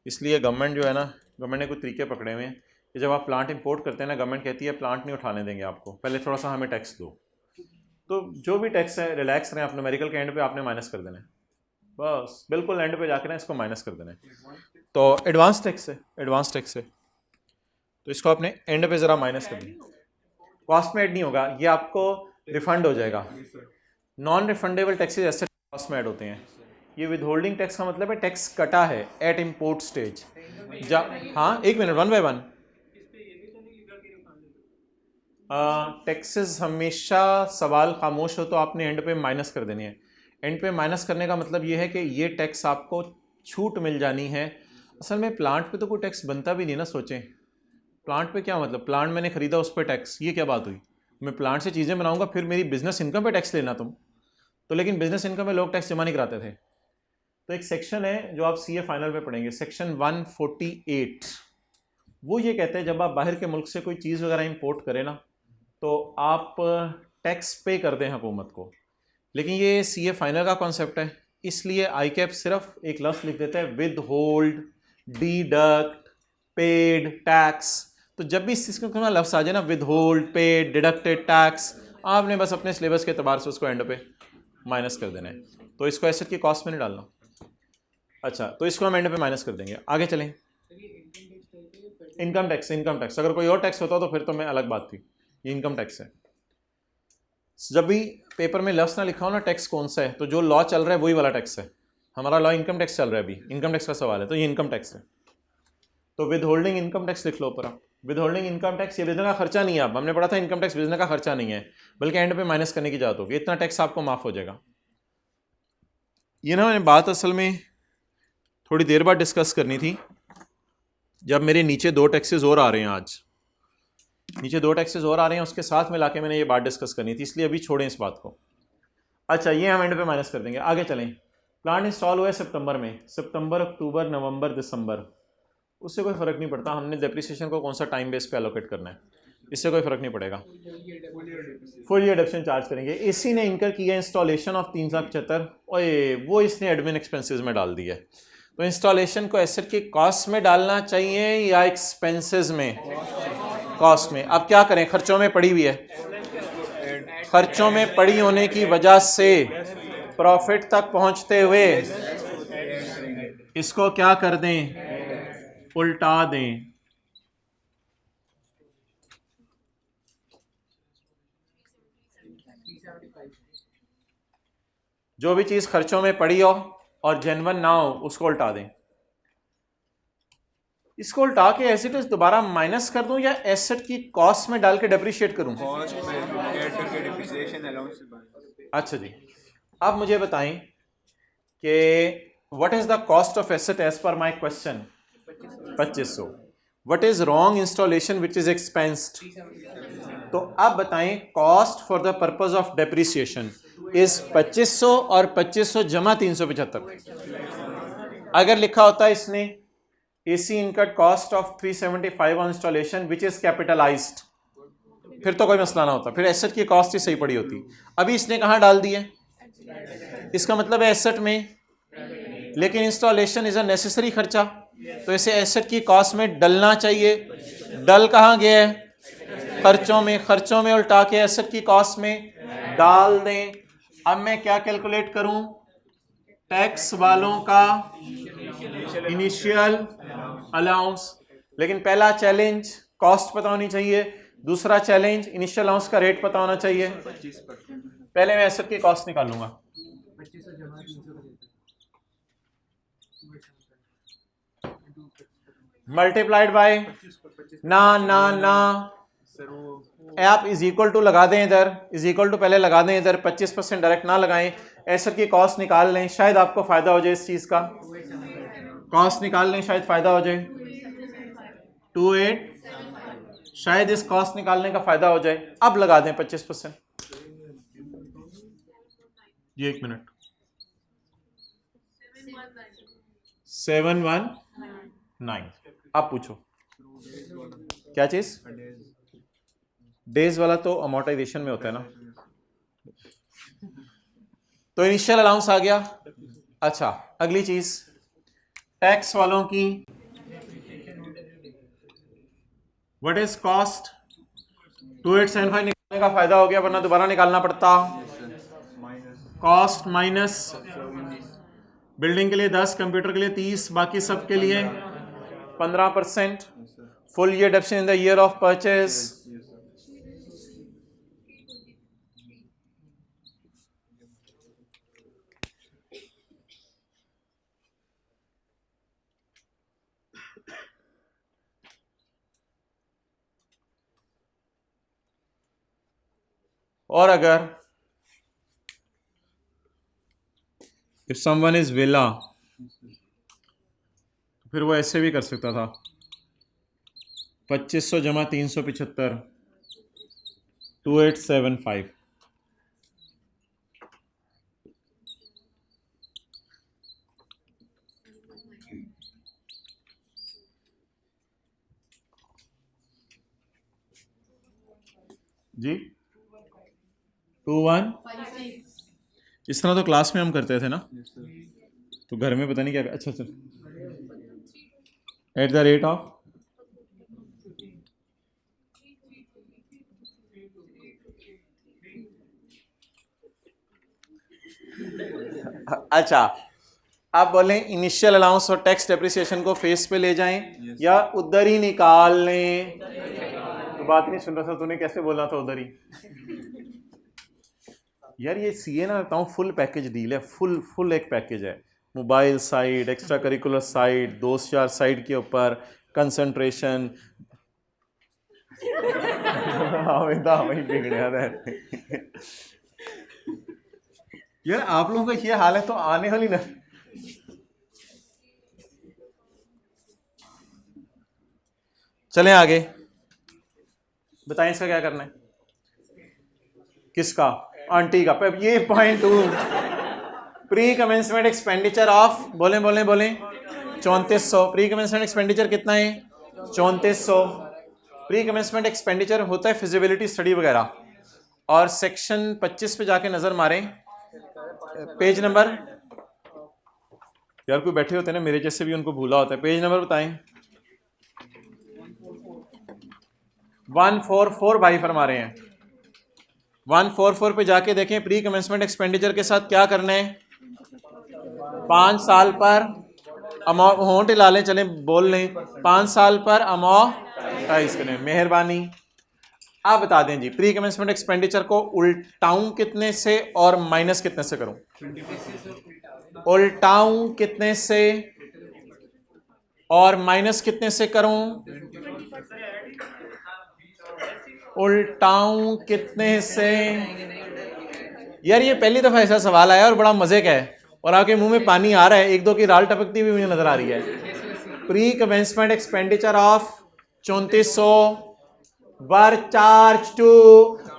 इसलिए गवर्नमेंट जो है ना, गवर्नमेंट ने कुछ तरीके पकड़े हुए हैं कि जब आप प्लांट इंपोर्ट करते हैं ना, गवर्नमेंट कहती है प्लांट नहीं उठाने देंगे आपको, पहले थोड़ा सा हमें टैक्स दो। तो जो भी टैक्स है रिलैक्स रहें, अपने मेडिकल के एंड पे आपने माइनस कर देना है, बस बिल्कुल एंड पे जाकर ना इसको माइनस कर देना है। तो एडवांस टैक्स है, एडवांस टैक्स है, तो इसको आपने एंड पे ज़रा माइनस कर दें। कॉस्ट में ऐड नहीं होगा, ये आपको रिफंड हो जाएगा। नॉन रिफंडेबल टैक्सेस ऐसे कॉस्ट में ऐड होते हैं। ये विदहोल्डिंग टैक्स का मतलब है टैक्स कटा है एट इम्पोर्ट स्टेज। हाँ एक minute, one by one. Taxes हमेशा सवाल खामोश हो तो आपने एंड पे माइनस कर देनी है। एंड पे माइनस करने का मतलब ये है कि ये टैक्स आपको छूट मिल जानी है। असल में प्लांट पे तो कोई टैक्स बनता भी नहीं ना, सोचें प्लांट पे क्या मतलब, प्लांट मैंने खरीदा उस पर टैक्स, ये क्या बात हुई? मैं प्लांट से चीज़ें बनाऊंगा फिर मेरी बिजनेस इनकम पे टैक्स लेना तुम तो, लेकिन बिजनेस इनकम में लोग टैक्स जमा नहीं कराते थे। तो एक सेक्शन है जो आप सीए फाइनल पे पढ़ेंगे, सेक्शन 148, वो ये कहते हैं जब आप बाहर के मुल्क से कोई चीज़ वगैरह इंपोर्ट करें ना तो आप टैक्स पे कर दें हुकूमत को। लेकिन ये सीए फाइनल का कॉन्सेप्ट है, इसलिए आई कैप सिर्फ एक लफ्ज़ लिख देता है with hold, deduct, paid, tax. तो जब भी इस चीज़ का लफ्ज़ आ जाए ना, with hold, paid, deducted, tax, आपने बस अपने सिलेबस के एतबार से उसको एंड पे माइनस कर देना है। तो इसको एसेट की कॉस्ट में नहीं डालना। अच्छा, तो इसको हम एंड पे माइनस कर देंगे। आगे चलें। इनकम टैक्स, इनकम टैक्स अगर कोई और टैक्स होता तो फिर तो मैं अलग बात थी, ये इनकम टैक्स है। जब भी पेपर में लफ्ज़ ना लिखा हो ना टैक्स कौन सा है, तो जो लॉ चल रहा है वही वाला टैक्स है। हमारा लॉ इनकम टैक्स चल रहा है, अभी इनकम टैक्स का सवाल है तो ये इनकम टैक्स है। तो विद होल्डिंग इनकम टैक्स लिख लो ऊपर आप। विद होल्डिंग इनकम टैक्स ये बिजनेस का खर्चा नहीं है, अब हमने पढ़ा था इनकम टैक्स बिजनेस का खर्चा नहीं है, बल्कि एंड पे माइनस करने की जरूरत होगी, इतना टैक्स आपको माफ हो जाएगा। ये ना मैंने बात असल में थोड़ी देर बाद डिस्कस करनी थी, जब मेरे नीचे 2 टैक्सेस और आ रहे हैं, आज नीचे 2 टैक्सेस और आ रहे हैं, उसके साथ मिला के मैंने ये बात डिस्कस करनी थी, इसलिए अभी छोड़ें इस बात को। अच्छा, ये हम एंड पे माइनस कर देंगे। आगे चलें। प्लांट इंस्टॉल हुआ है सितंबर में, सितंबर, अक्टूबर, नवंबर, दिसंबर, उससे कोई फ़र्क नहीं पड़ता, हमने डेप्रिसिएशन को कौन सा टाइम बेस पे एलोकेट करना है, इससे कोई फ़र्क नहीं पड़ेगा। फुल ईयर डेप्रिसिएशन चार्ज करेंगे। एसी ने इनकर किया इंस्टॉलेशन ऑफ 375, और वो इसने एडमिन एक्सपेंसेस में डाल दिया है। तो इंस्टॉलेशन को एसेट की कॉस्ट में डालना चाहिए या एक्सपेंसेस में? कॉस्ट में। अब क्या करें, खर्चों में पड़ी हुई है, खर्चों में पड़ी होने की वजह से प्रॉफिट तक पहुंचते हुए इसको क्या कर दें, उल्टा दें। जो भी चीज खर्चों में पड़ी हो और जेन्युइन ना हो उसको उल्टा दें। इसको उल्टा के एसेट दोबारा माइनस कर दूं या एसेट की कॉस्ट में डाल के डेप्रिशिएट करूं? अच्छा जी, अब मुझे बताएं कि what is the cost of asset as per my question? 2500। What is wrong installation which is expensed? तो अब बताएं cost for the purpose of depreciation is 2500 और 2500 जमा 375। अगर लिखा होता है इसने AC इनकट cost of 375 on installation which is capitalised, फिर तो कोई मसला ना होता, फिर एसेट की कॉस्ट ही सही पड़ी होती। अभी इसने कहाँ डाल दी है? इसका मतलब है एसेट में, लेकिन इंस्टॉलेशन इज अ नेसेसरी खर्चा, तो इसे एसेट की कॉस्ट में डलना चाहिए। डल कहाँ गया है? खर्चों में। खर्चों में उल्टा के एसेट की कॉस्ट में डाल दें। अब मैं क्या कैलकुलेट करूं? टैक्स वालों का इनिशियल अलाउंस। लेकिन पहला चैलेंज कॉस्ट पता होनी चाहिए, दूसरा चैलेंज इनिशियल अलाउंस का रेट पता होना चाहिए। पहले मैं एसेट की कॉस्ट निकालूंगा। मल्टीप्लाइड बाय ना ना ना, आप इज इक्वल टू लगा दें इधर, इज इक्वल टू पहले लगा दें इधर, 25% डायरेक्ट ना लगाएं, एसेट की कॉस्ट निकाल लें, शायद आपको फायदा हो जाए इस चीज का। कॉस्ट निकाल लें, शायद फायदा हो जाए। 28, शायद इस कॉस्ट निकालने का फायदा हो जाए। अब लगा दें 25%। ये 1 मिनट, 71 9। आप पूछो क्या चीज? डेज वाला तो अमोर्टाइजेशन में होता है ना। तो इनिशियल अलाउंस आ गया। अच्छा, अगली चीज टैक्स वालों की, व्हाट इज कॉस्ट? 2875 निकालने का फायदा हो गया, वरना दोबारा निकालना पड़ता। कॉस्ट माइनस बिल्डिंग के लिए 10, कंप्यूटर के लिए 30, बाकी सब के लिए 15%। Full year डेप्शन in the year of purchase, और अगर इफ समवन इज विला तो फिर वो ऐसे भी कर सकता था, 2500 जमा 375, 2875। जी 21 इस तरह तो क्लास में हम करते थे ना, तो घर में पता नहीं क्या। अच्छा चल, एट द रेट ऑफ, अच्छा आप बोलें इनिशियल अलाउंस और टैक्स डेप्रिसिएशन को फेस पे ले जाएं या उधर ही निकाल लें? तो बात नहीं सुन रहा था तूने, कैसे बोलना था उधर ही? यार ये सीए ना बताऊं फुल पैकेज डील है, फुल एक पैकेज है। Mobile side, extra curricular side, 2-4 side के ऊपर कंसंट्रेशन। वही बिगड़िया है यार, आप लोगों का ये हाल है तो आने वाली ना। चलें आगे, बताएं इसका क्या करना है। किसका? आंटी का। ये point 2, pre commencement expenditure of, बोले 3400। प्री कमेंसमेंट एक्सपेंडिचर कितना है? 3400। प्री कमेंसमेंट एक्सपेंडिचर होता है फिजिबिलिटी स्टडी वगैरह। और सेक्शन 25 पे जाके नजर मारें, पेज नंबर, यार कोई बैठे होते हैं ना मेरे जैसे भी, उनको भूला होता है। पेज नंबर बताएं। 144 भाई फरमा रहे हैं। 144 पे जाके देखें प्री कमेंसमेंट एक्सपेंडिचर के साथ क्या करना है। 5 साल पर अमाउंट, होंठ हिला लें, चलें बोल लें, 5 साल पर अमाउंटाइज करें। मेहरबानी आप बता दें जी, प्री कमेंसमेंट एक्सपेंडिचर को उल्टाऊं कितने से और माइनस कितने से करूं? उल्टाऊं कितने से और माइनस कितने से करूं? उल्टाऊं कितने से? यार ये पहली दफा ऐसा सवाल आया और बड़ा मजे का है, और आपके मुंह में पानी आ रहा है, एक दो की राल टपकती भी मुझे नजर आ रही है। Pre commencement expenditure of 3400 were charged to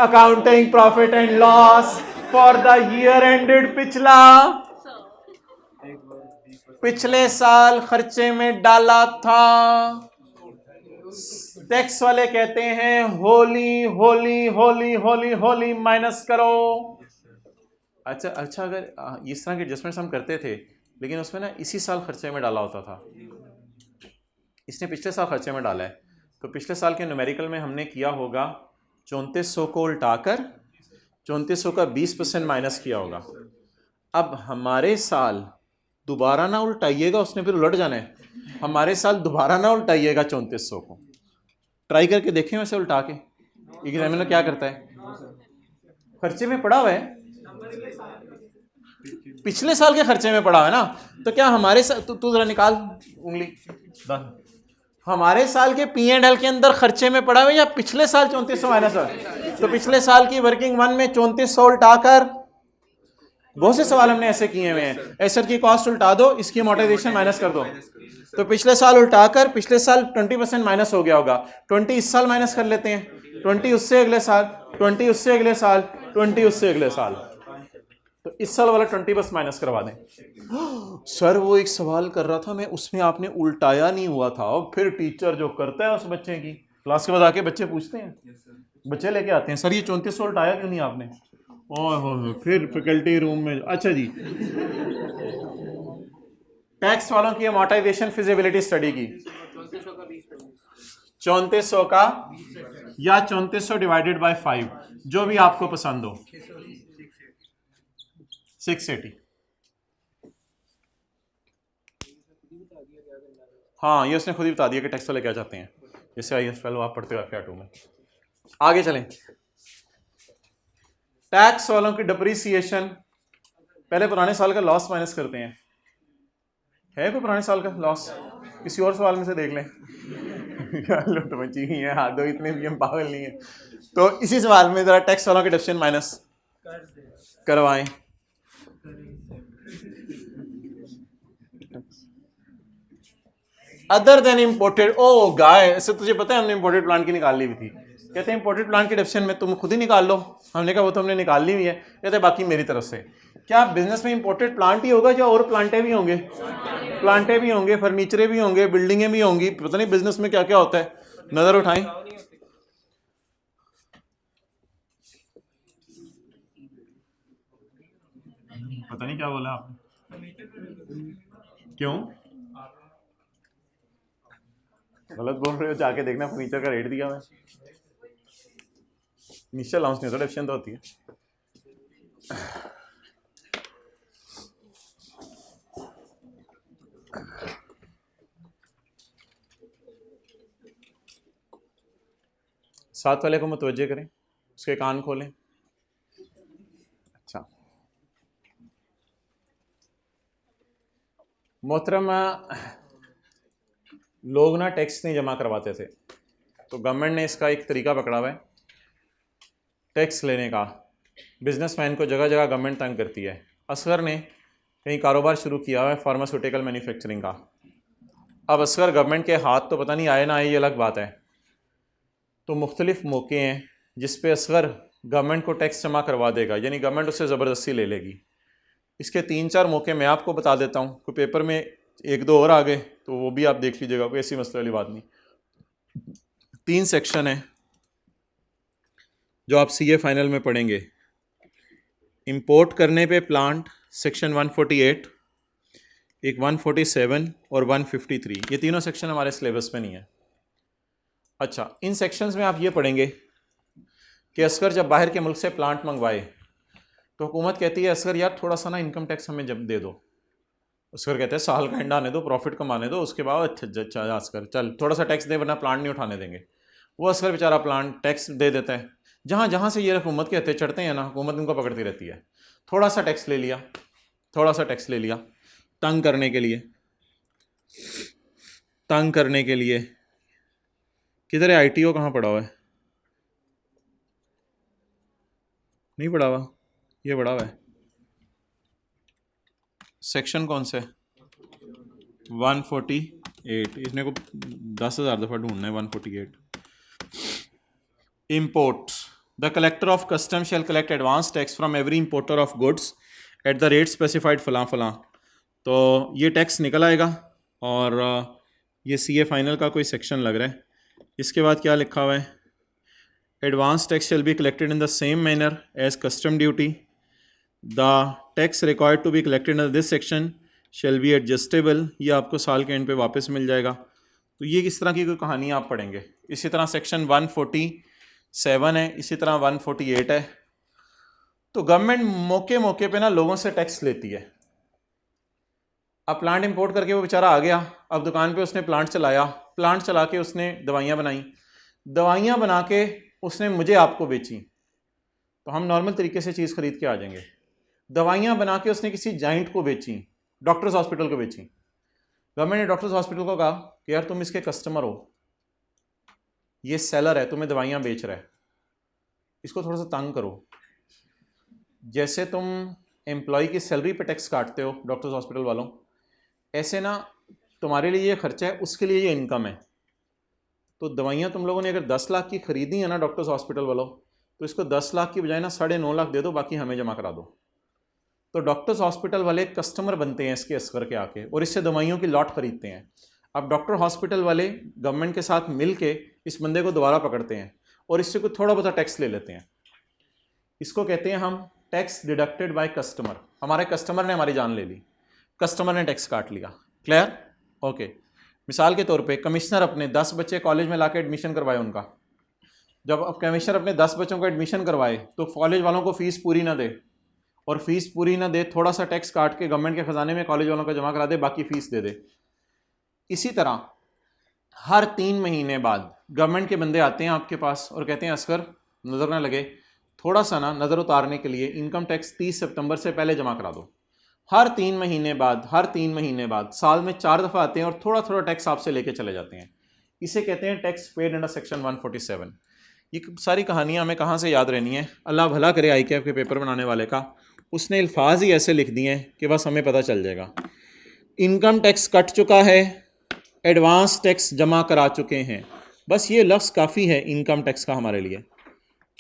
accounting profit and loss for the year ended पिछले साल खर्चे में डाला था। टैक्स वाले कहते हैं होली होली होली होली होली माइनस करो। अच्छा, अगर इस तरह के एडजस्टमेंट्स हम करते थे, लेकिन उसमें ना इसी साल खर्चे में डाला होता था। इसने पिछले साल खर्चे में डाला है, तो पिछले साल के न्यूमेरिकल में हमने किया होगा 3400 को उल्टाकर 3400 का 20% माइनस किया होगा। अब हमारे साल दोबारा ना उल्टाइएगा, उसने फिर उलट जाना है। हमारे साल दोबारा ना उल्टाइएगा 3400 को, ट्राई करके देखें वैसे उल्टा के। एग्जामिनर क्या करता है, खर्चे में पड़ा हुआ है, पिछले साल के खर्चे में पड़ा हुआ है ना, तो क्या हमारे साल, तू जरा निकाल उंगली, हमारे साल के P&L के अंदर खर्चे में पड़ा हुआ है या पिछले साल 3400 माइनस है? तो पिछले साल की वर्किंग वन में 3400 उल्टाकर, बहुत से सवाल हमने ऐसे किए हुए हैं, एसेट की कॉस्ट उल्टा दो, इसकी अमोर्टाइजेशन माइनस कर दो। तो पिछले साल उल्टाकर पिछले साल 20% माइनस हो गया होगा, 20 इस साल माइनस कर लेते हैं, 20 उससे अगले साल, 20 उससे अगले साल, 20 उससे अगले साल, तो इस साल वाला 20 बस माइनस करवा दें। सर वो एक सवाल कर रहा था मैं, उसमें आपने उल्टाया नहीं हुआ था। और फिर टीचर जो करता है उस बच्चे की, क्लास के बाद आके बच्चे पूछते हैं, बच्चे लेके आते हैं, सर ये 3400 उल्टाया क्यों नहीं आपने? और फिर फैकल्टी रूम में। अच्छा जी, टैक्स वालों की अमोर्टाइजेशन फिजिबिलिटी स्टडी की 3400 का या 3400 डिवाइडेड बाय 5, जो भी आपको पसंद हो। 680। हाँ ये उसने खुद ही बता दिया कि टैक्स वाले क्या चाहते हैं, जैसे आई एस फेलो आप पढ़ते हो FY2 में। आगे चलें, टैक्स वालों की डिप्रिसिएशन, पहले पुराने साल का लॉस माइनस करते हैं। है कोई पुराने साल का लॉस? किसी और सवाल में से देख लें। लुट मची ही है, हाथ दो, इतने भी हम पागल नहीं है। तो इसी सवाल में जरा टैक्स वालों के डिप्रिसिएशन माइनस करवाएं। अदर देन इम्पोर्टेड, ओ गाय, ऐसे तुझे पता है हमने इम्पोर्टेड प्लांट की निकाल ली हुई थी। कहते हैं इम्पोर्टेड प्लांट की डिप्रिसिएशन में तुम खुद ही निकाल लो। हमने कहा वो तो हमने निकाल ली हुई है। कहते हैं बाकी मेरी तरफ से। क्या बिजनेस में इम्पोर्टेड प्लांट ही होगा या और प्लांटें भी होंगे? प्लांटें भी होंगे, फर्नीचरें भी होंगे, बिल्डिंगें भी होंगी, पता नहीं बिजनेस में क्या क्या होता है। नजर उठाएं। पता नहीं क्या बोला आपने, क्यों गलत बोल रहे हो? जाके देखना फर्नीचर का रेट दिया हुआ है। इनिशियल अलाउंस नहीं होता, डिप्रिसिएशन तो होती है। साथ वाले को मुतवज्जे करें, उसके कान खोलें। अच्छा मोहतरम, लोग ना टैक्स नहीं जमा करवाते थे, तो गवर्नमेंट ने इसका एक तरीका पकड़ा हुआ है टैक्स लेने का। बिजनेसमैन को जगह जगह गवर्नमेंट तंग करती है। असगर ने कहीं कारोबार शुरू किया हुआ है फार्मास्यूटिकल मैन्युफैक्चरिंग का। अब असगर गवर्नमेंट के हाथ तो पता नहीं आए ना आए, ये अलग बात है। तो मुख्तलिफ मौके हैं जिस पे असगर गवर्नमेंट को टैक्स जमा करवा देगा, यानी गवर्नमेंट उससे ज़बरदस्ती ले लेगी। इसके 3-4 मौके मैं आपको बता देता हूँ, कोई पेपर में 1-2 और आ गए तो वो भी आप देख लीजिएगा, कोई ऐसी मसले वाली बात नहीं। 3 सेक्शन है जो आप CA फाइनल में पढ़ेंगे। इंपोर्ट करने पे प्लांट सेक्शन 148, एक 147 और 153, ये तीनों सेक्शन हमारे सिलेबस में नहीं है। अच्छा, इन सेक्शंस में आप ये पढ़ेंगे कि असगर जब बाहर के मुल्क से प्लांट मंगवाए तो हुकूमत कहती है असगर यार थोड़ा सा ना इनकम टैक्स हमें जब दे दो। असगर कहते हैं साल का एंड आने दो, प्रॉफिट कमाने दो, उसके बाद अच्छा असगर चल थोड़ा सा टैक्स दे वरना प्लांट नहीं उठाने देंगे। वो असगर बेचारा प्लांट टैक्स दे देता है। जहाँ जहाँ से ये हुकूमत के हत्थे चढ़ते हैं ना, हुकूमत उनको पकड़ती रहती है। थोड़ा सा टैक्स ले लिया, थोड़ा सा टैक्स ले लिया, तंग करने के लिए, तंग करने के लिए। किधर है ITO, कहाँ पड़ा हुआ है? नहीं पड़ा हुआ, ये पड़ा हुआ है। सेक्शन कौन से? 148। इसने को 10,000 दफ़ा ढूंढना है। 148 import, the collector of custom shell collect advance tax from every importer of goods at the rate specified फलां फलां। तो ये टैक्स निकल आएगा और ये CA फाइनल का कोई सेक्शन लग रहा है। इसके बाद क्या लिखा हुआ है? Advance tax shall be collected in the same manner as custom duty. The tax required to be collected in this section shall be adjustable. ये आपको साल के एंड पे वापस मिल जाएगा। तो ये किस तरह की कोई कहानी आप पढ़ेंगे। इसी तरह सेक्शन 147 है, इसी तरह 148 है। तो गवर्नमेंट मौके मौके पे ना लोगों से टैक्स लेती है। अब प्लांट इंपोर्ट करके वो बेचारा आ गया, अब दुकान पे उसने प्लांट चलाया, प्लांट चला के उसने दवाइयाँ बनाई, दवाइयाँ बना के उसने मुझे आपको बेची, तो हम नॉर्मल तरीके से चीज़ खरीद के आ जाएंगे। दवाइयाँ बना के उसने किसी जाइंट को बेची, डॉक्टर्स हॉस्पिटल को बेची। गवर्नमेंट ने डॉक्टर्स हॉस्पिटल को कहा कि यार तुम इसके कस्टमर हो, ये सेलर है, तुम्हें दवाइयाँ बेच रहा है, इसको थोड़ा सा तंग करो। जैसे तुम एम्प्लॉय की सैलरी पे टैक्स काटते हो डॉक्टर्स हॉस्पिटल वालों, ऐसे ना तुम्हारे लिए ये खर्चा है, उसके लिए ये इनकम है। तो दवाइयाँ तुम लोगों ने अगर 10 लाख की ख़रीदी है ना डॉक्टर्स हॉस्पिटल वालों, तो इसको 10 लाख की बजाय ना 9.5 लाख दे दो, बाकी हमें जमा करा दो। तो डॉक्टर्स हॉस्पिटल वाले कस्टमर बनते हैं इसके असगर के आके और इससे दवाइयों की लॉट खरीदते हैं। अब डॉक्टर हॉस्पिटल वाले गवर्नमेंट के साथ मिल के इस बंदे को दोबारा पकड़ते हैं और इससे कुछ थोड़ा बहुत टैक्स ले लेते हैं। इसको कहते हैं हम टैक्स डिडक्टेड बाय कस्टमर। हमारे कस्टमर ने हमारी जान ले ली, कस्टमर ने टैक्स काट लिया। क्लियर? ओके। मिसाल के तौर पे कमिश्नर अपने 10 बच्चे कॉलेज में लाके एडमिशन करवाए उनका। जब अब कमिश्नर अपने 10 बच्चों को एडमिशन करवाए तो कॉलेज वालों को फ़ीस पूरी ना दे, और फीस पूरी ना दे, थोड़ा सा टैक्स काट के गवर्नमेंट के ख़जाने में कॉलेज वालों को जमा करा दे, बाकी फ़ीस दे दे। इसी तरह हर 3 महीने बाद गवर्नमेंट के बंदे आते हैं आपके पास और कहते हैं असगर नज़र ना लगे, थोड़ा सा ना नज़र उतारने के लिए इनकम टैक्स 30 सितंबर से पहले जमा करा दो। हर 3 महीने बाद साल में 4 दफ़ा आते हैं और थोड़ा थोड़ा टैक्स आपसे लेके चले जाते हैं। इसे कहते हैं टैक्स पेड अंडर सेक्शन 147। ये सारी कहानियाँ हमें कहाँ से याद रहनी है? अल्लाह भला करे ICAP के पेपर बनाने वाले का, उसने अल्फाज ही ऐसे लिख दिए हैं कि बस हमें पता चल जाएगा। इनकम टैक्स कट चुका है, एडवांस टैक्स जमा करा चुके हैं, बस ये लफ्ज़ काफ़ी है इनकम टैक्स का हमारे लिए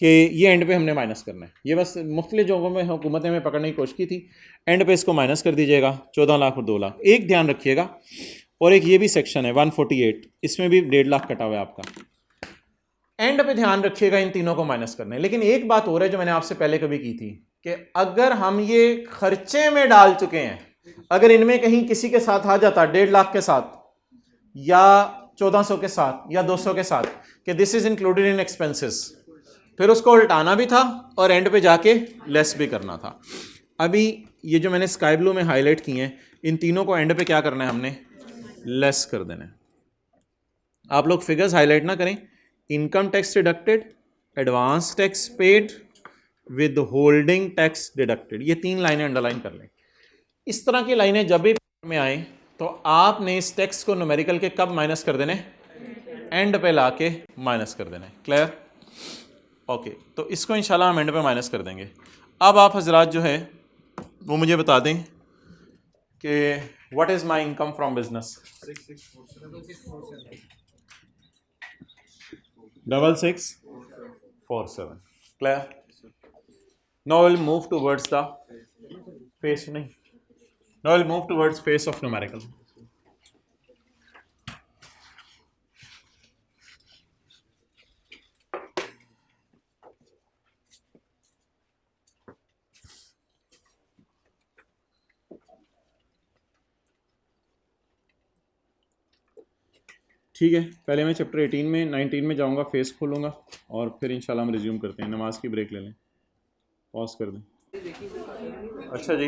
कि ये एंड पे हमने माइनस करना है। ये बस मुख्तलिफ जगहों में हुकूमत ने हमें पकड़ने की कोशिश की थी, एंड पे इसको माइनस कर दीजिएगा 14 लाख और 2 लाख। एक ध्यान रखिएगा, और एक ये भी सेक्शन है 148, इसमें भी 1.5 लाख कटा हुआ है आपका। एंड पे ध्यान रखिएगा इन तीनों को माइनस करना है। लेकिन एक बात और है जो मैंने आपसे पहले कभी की थी कि अगर हम ये खर्चे में डाल चुके हैं, अगर इनमें कहीं किसी के साथ आ जाता 1.5 लाख के साथ या 1400 के साथ या 200 के साथ कि this is included in expenses, फिर उसको उल्टाना भी था और एंड पे जाके लेस भी करना था। अभी ये जो मैंने स्काई ब्लू में हाईलाइट किए हैं, इन तीनों को एंड पे क्या करना है, हमने लेस कर देना है। आप लोग फिगर्स हाईलाइट ना करें, income tax deducted, advance tax paid, with holding tax deducted, ये 3 लाइनें अंडरलाइन कर लें। इस तरह की लाइनें जब भी में आए तो आपने इस टैक्स को न्यूमेरिकल के कब माइनस कर देने, एंड पे ला के माइनस कर देना है। क्लियर? ओके, तो इसको इंशाल्लाह हम एंड पे माइनस कर देंगे। अब आप हजरात जो है वो मुझे बता दें कि what is my income from business. 6647। Clear? Now we'll move towards the face नहीं, now we'll move towards face of numerical। ठीक है, पहले मैं चैप्टर 18 में 19 में जाऊंगा, फेस खोलूंगा और फिर इंशाल्लाह हम रिज्यूम करते हैं। नमाज की ब्रेक ले लें, पॉज कर दें। अच्छा जी,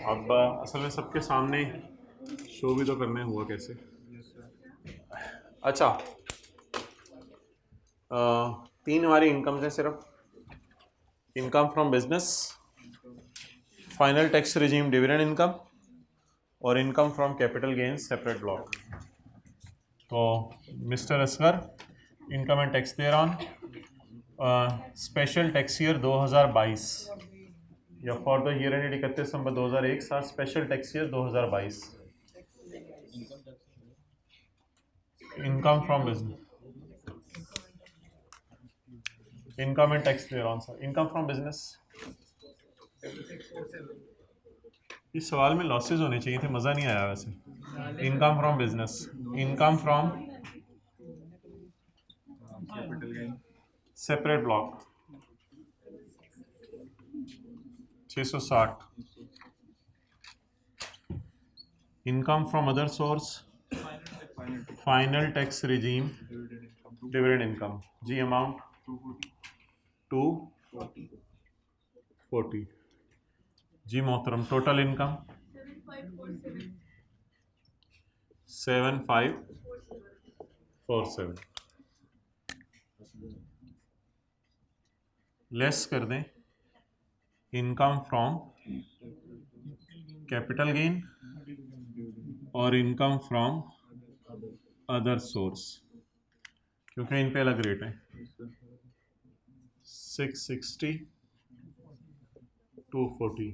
अब असल में सबके सामने शो भी तो करना हुआ कैसे। अच्छा, 3 हमारी इनकम्स हैं सिर्फ, income from business, final tax regime dividend income और income from capital gain separate block. तो mister Asghar income and tax thereon special tax year 2022 या for the year ended 31 December 2001 साथ special tax year 2022। Income from business, income and tax thereon sir, income from business. इस सवाल में लॉसेज होने चाहिए थे, मज़ा नहीं आया वैसे। Income from business, income from separate block 660। Income from other source, final tax regime dividend income जी, अमाउंट 240 जी मोहतरम। Total income 7547। लेस कर दें इनकम फ्रॉम कैपिटल गेन और इनकम फ्रॉम अदर सोर्स, क्योंकि इन पे अलग रेट है। 660 240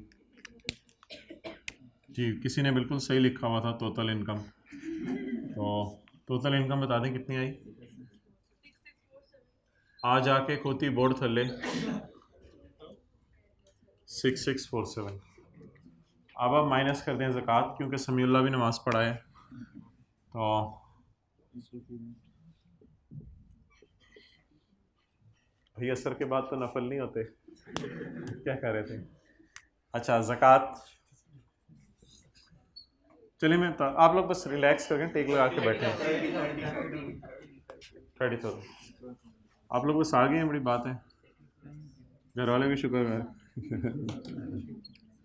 जी, किसी ने बिल्कुल सही लिखा हुआ था टोटल इनकम। तो टोटल इनकम बता दें कितनी आई। आ जाके खोती बोर्ड थले 6647। अब आप माइनस कर दें ज़कात, क्योंकि समीउल्लाह भी नमाज़ पढ़ा है। तो भाई असर के बाद तो नफल नहीं होते। क्या कह रहे थे? अच्छा ज़कात। चलिए मैं तो आप लोग बस रिलैक्स करके टेक लगा के बैठे हैं। 30,000 आप लोग बस आ गए हैं, बड़ी बात है। घर वाले भी शुक्र है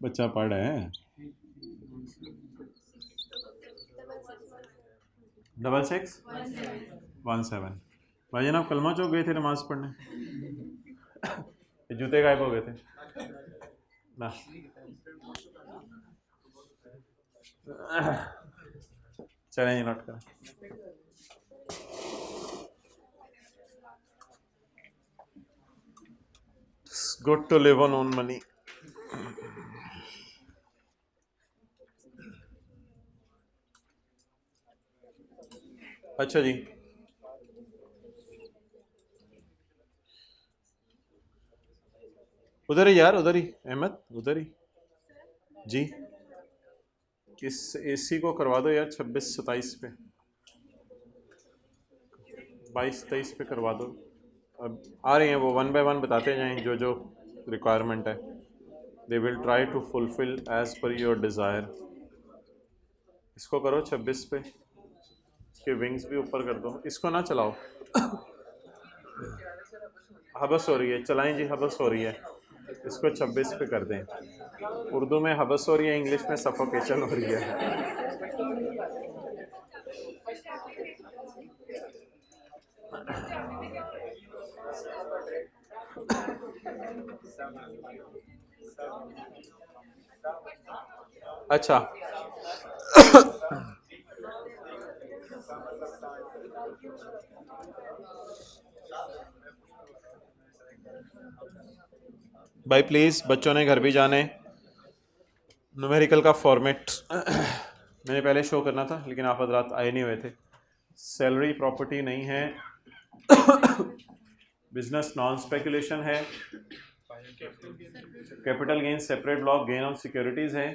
बच्चा पढ़ रहा है। 6617 भाई जनाब कलमा चौक गए थे नमाज पढ़ने, जूते गायब हो गए थे ना। चलें ये नोट करें। It's good to live on own money. अच्छा जी, उधर ही यार, उधर ही अहमद, उधर ही जी। किस एसी को करवा दो यार 26-27 पे, 22-23 पे करवा दो। अब आ रही हैं वो, वन बाय वन बताते जाएं जो जो रिक्वायरमेंट है। They will try to fulfil as per your desire. इसको करो 26 पे, इसके विंग्स भी ऊपर कर दो। इसको ना चलाओ हबस हो रही है, चलाएं जी, हबस हो रही है। इसको 26 पे कर दें। उर्दू में हबस हो रही है, इंग्लिश में सफोकेशन हो रही है। अच्छा भाई प्लीज़ बच्चों ने घर भी जाने। न्यूमेरिकल का फॉर्मेट मैंने पहले शो करना था, लेकिन आप हजरात आए नहीं हुए थे। सैलरी प्रॉपर्टी नहीं है, बिजनेस नॉन स्पेकुलेशन है, capital gain separate block gain on securities है,